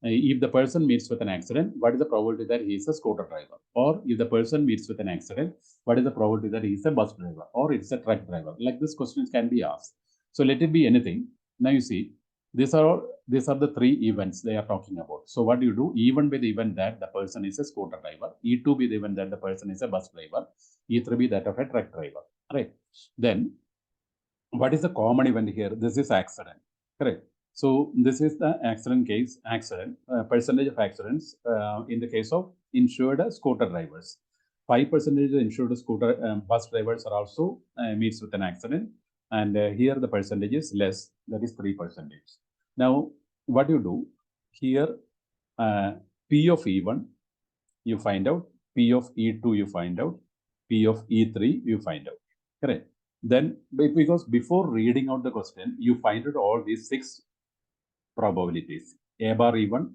if the person meets with an accident, what is the probability that he is a scooter driver? Or if the person meets with an accident, what is the probability that he is a bus driver or it's a truck driver? Like this questions can be asked. So let it be anything. Now you see, these are the three events they are talking about. So what do you do? E1 be the event that the person is a scooter driver. E2 be the event that the person is a bus driver. E3 be that of a truck driver. Right. Then what is the common event here? This is accident, correct? So this is the accident case, percentage of accidents in the case of insured scooter drivers. 5% insured scooter bus drivers are also meets with an accident, and here the percentage is less, that is 3%. Now, what you do here, P of E1 you find out, P of E2 you find out, P of E3 you find out, correct? Then, because before reading out the question, you find out all these 6 probabilities: A bar E1,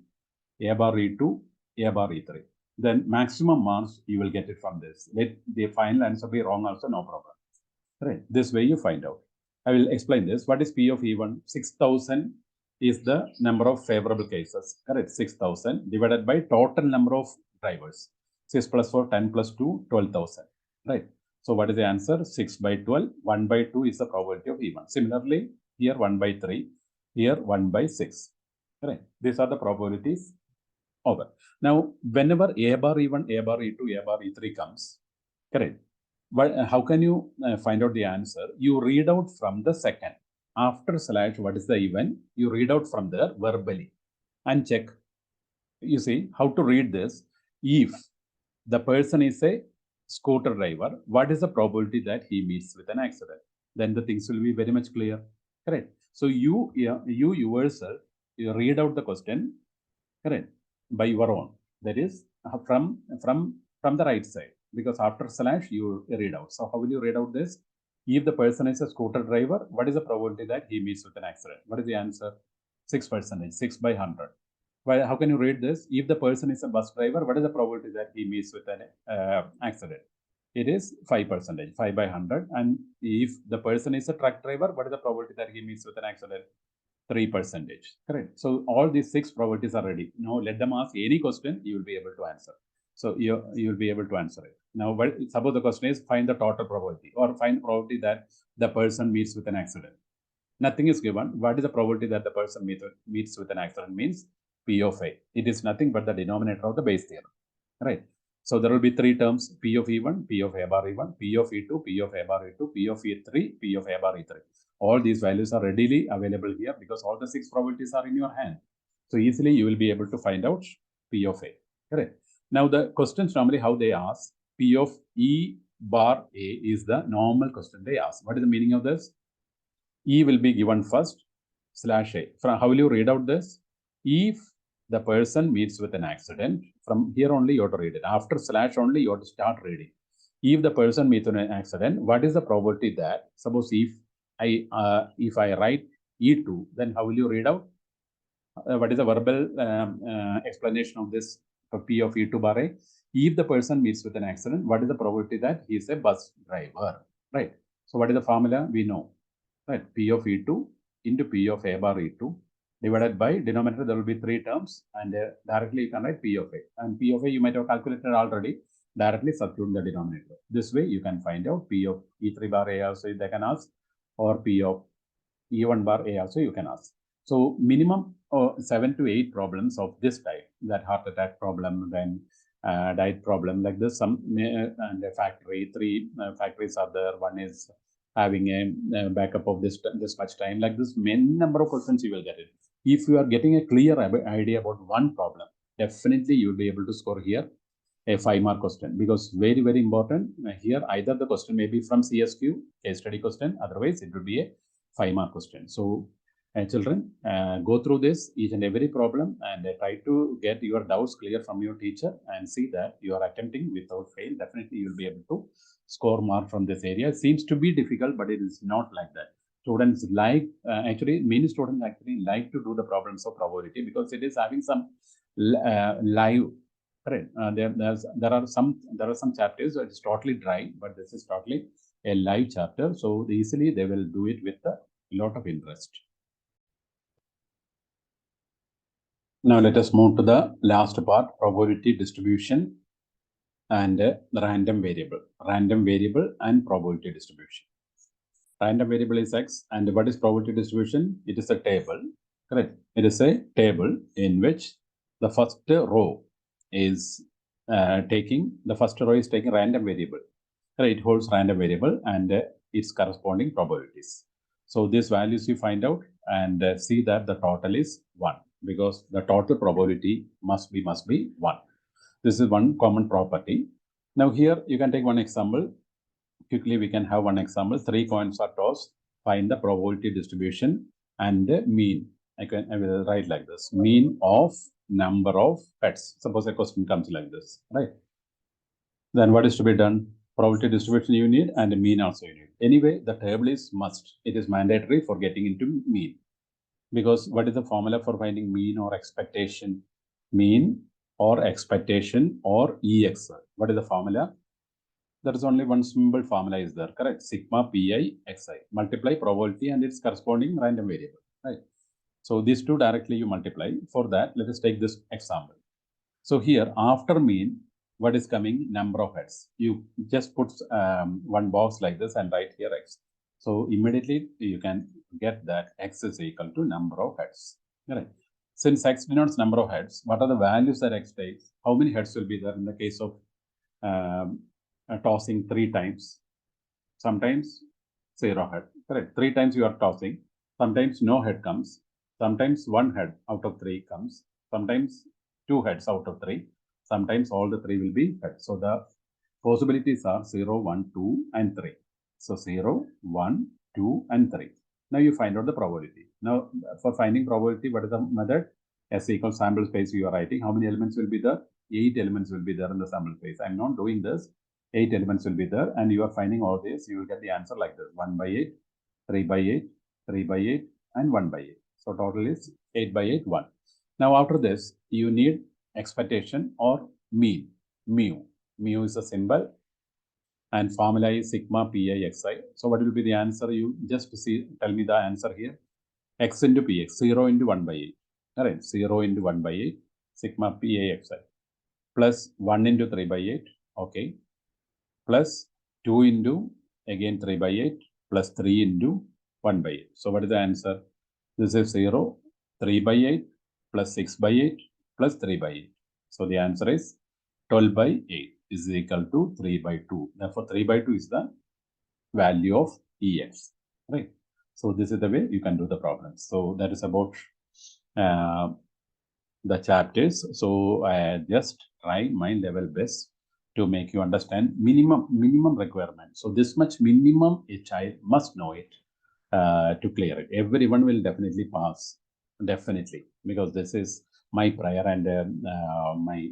A bar E2, A bar E3. Then maximum marks you will get it from this. Let the final answer be wrong also, no problem. Right. This way you find out. I will explain this. What is P of E1? 6,000 is the number of favorable cases. Correct. 6,000 divided by total number of drivers. 6 plus 4, 10 plus 2, 12,000. Right. So what is the answer? 6 by 12. 1 by 2 is the probability of E1. Similarly, here 1 by 3. Here 1 by 6. Correct. These are the probabilities over. Now, whenever A bar E1, A bar E2, A bar E3 comes, correct. But how can you find out the answer? You read out from the second. After slash, what is the event? You read out from there verbally and check. You see how to read this. If the person is a scooter driver, what is the probability that he meets with an accident? Then the things will be very much clear. Correct. So you yourself, you read out the question, correct, by your own. That is from the right side, because after slash you read out. So how will you read out this? If the person is a scooter driver, what is the probability that he meets with an accident? What is the answer? 6%, 6 by 100. Well, how can you read this? If the person is a bus driver, what is the probability that he meets with an accident? It is 5%, 5 by 100. And if the person is a truck driver, what is the probability that he meets with an accident? 3%. Correct. So all these 6 probabilities are ready. Now let them ask any question, you will be able to answer. So you will be able to answer it. Now, suppose the question is find the total probability or find the probability that the person meets with an accident. Nothing is given. What is the probability that the person meets with an accident means P of A. It is nothing but the denominator of the Bayes theorem, right? So there will be 3 terms: P of E1, P of A bar E1, P of E2, P of A bar E2, P of E3, P of A bar E3. All these values are readily available here because all the 6 probabilities are in your hand. So easily you will be able to find out P of A, correct? Now the questions normally how they ask, P of E bar A is the normal question they ask. What is the meaning of this? E will be given first, slash A. From how will you read out this? If the person meets with an accident, from here only you have to read it. After slash only you have to start reading. If the person meets with an accident, what is the probability that, suppose if I write E2, then how will you read out? What is the verbal explanation of this for P of E2 bar A? If the person meets with an accident, what is the probability that he is a bus driver, right? So what is the formula? We know, right? P of E2 into P of A bar E2 divided by denominator, there will be three terms, and directly you can write P of A. And P of A you might have calculated already. Directly substitute the denominator. This way you can find out P of E3 bar A also they can ask, or P of E1 bar A also you can ask. So minimum 7 to 8 problems of this type, that heart attack problem, then diet problem like this. Some and a factory, three factories are there. One is having a backup of this much time. Like this, many number of questions you will get it. If you are getting a clear idea about one problem, definitely you will be able to score here a 5-mark question, because very important here. Either the question may be from CSQ case study question, otherwise it will be a 5-mark question. So children, go through this each and every problem and try to get your doubts clear from your teacher and see that you are attempting without fail. Definitely you will be able to score mark from this area. It seems to be difficult, but it is not like that. Students like actually many students actually like to do the problems of probability because it is having some live. Correct. There are some chapters that is totally dry, but this is totally a live chapter, so easily they will do it with a lot of interest. Now let us move to the last part: probability distribution and random variable and probability distribution. Random variable is X, and what is probability distribution? It is a table. Correct. It is a table in which the first row is taking random variable. Right, it holds random variable and its corresponding probabilities. So these values you find out and see that the total is 1, because the total probability must be 1. This is one common property. Now here you can take one example. Quickly we can have one example. 3 coins are tossed. Find the probability distribution and the mean. I will write like this: mean of number of heads. Suppose a question comes like this, right? Then what is to be done? Probability distribution you need and a mean also you need. Anyway, the table is must. It is mandatory for getting into mean. Because what is the formula for finding mean or expectation? Mean or expectation or EX. What is the formula? There is only one simple formula is there, correct? Sigma pi xi. Multiply probability and its corresponding random variable, right? So these two directly you multiply. For that, let us take this example. So here, after mean, what is coming? Number of heads. You just put one box like this and write here X. So immediately you can get that X is equal to number of heads. Right. Since X denotes number of heads, what are the values that X takes? How many heads will be there in the case of tossing 3 times? Sometimes 0 head. Correct. 3 times you are tossing. Sometimes no head comes. Sometimes 1 head out of 3 comes. Sometimes 2 heads out of 3. Sometimes all the 3 will be heads. So the possibilities are 0, 1, 2, and 3. So 0, 1, 2, and 3. Now you find out the probability. Now for finding probability, what is the method? S equals sample space you are writing. How many elements will be there? 8 elements will be there in the sample space. I'm not doing this. 8 elements will be there, and you are finding all this. You will get the answer like this: 1 by 8, 3 by 8, 3 by 8, and 1 by 8. So total is 8 by 8, 1. Now after this, you need expectation or mean. Mu is a symbol, and formula is sigma pi xi. So what will be the answer? You just tell me the answer here. X into px, 0 into 1 by 8. All right, 0 into 1 by 8, sigma pi xi, plus 1 into 3 by 8. Okay, plus 2 into again 3 by 8 plus 3 into 1 by 8. So what is the answer? This is 0, 3 by 8 plus 6 by 8 plus 3 by 8. So the answer is 12 by 8 is equal to 3 by 2. Therefore 3 by 2 is the value of EX, right? So this is the way you can do the problems. So that is about the chapters. So I just try my level best to make you understand minimum requirement. So this much minimum a child must know it to clear it. Everyone will definitely pass, definitely, because this is my prayer and my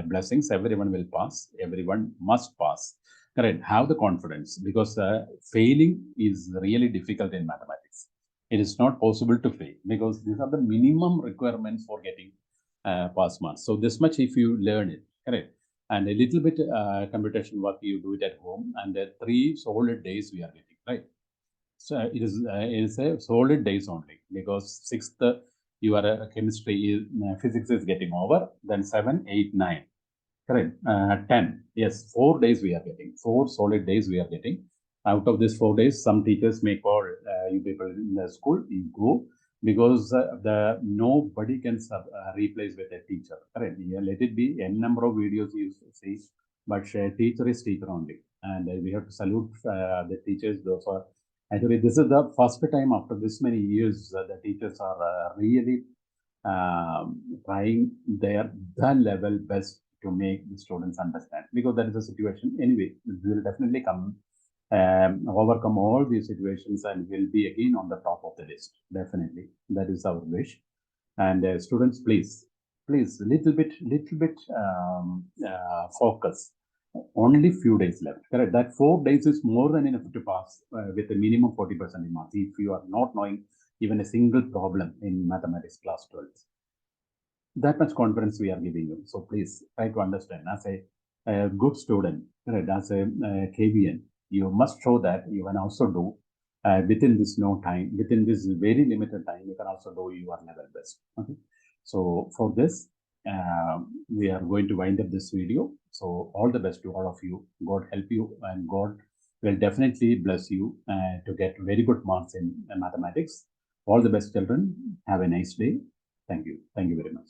blessings. Everyone will pass. Everyone must pass. Correct. Have the confidence, because failing is really difficult in mathematics. It is not possible to fail, because these are the minimum requirements for getting pass marks. So this much if you learn it, correct. and a little bit computation work you do it at home, and 3 solid days we are getting, right? So it is a solid days only, because sixth your chemistry is physics is getting over, then 7, 8, 9. Correct. 10. Yes, 4 days we are getting. 4 solid days we are getting. Out of these 4 days, some teachers may call you people in the school, you go, because the nobody can replace with a teacher. Correct. Yeah, let it be n number of videos you see, but teacher is teacher only. And we have to salute the teachers. Those are actually, this is the first time after this many years the teachers are really trying their the level best to make the students understand, because that is a situation anyway. We will definitely come overcome all these situations and will be again on the top of the list. Definitely, that is our wish. And students, please, little bit focus. Only few days left. Correct. That 4 days is more than enough to pass with a minimum 40% in marks. If you are not knowing even a single problem in mathematics class 12, that much confidence we are giving you. So please try to understand. As a good student, right, as a KBN, you must show that you can also do within this no time, within this very limited time, you can also do your level best. Okay. So for this, we are going to wind up this video. So all the best to all of you. God help you, and God will definitely bless you to get very good marks in mathematics. All the best, children. Have a nice day. Thank you. Thank you very much.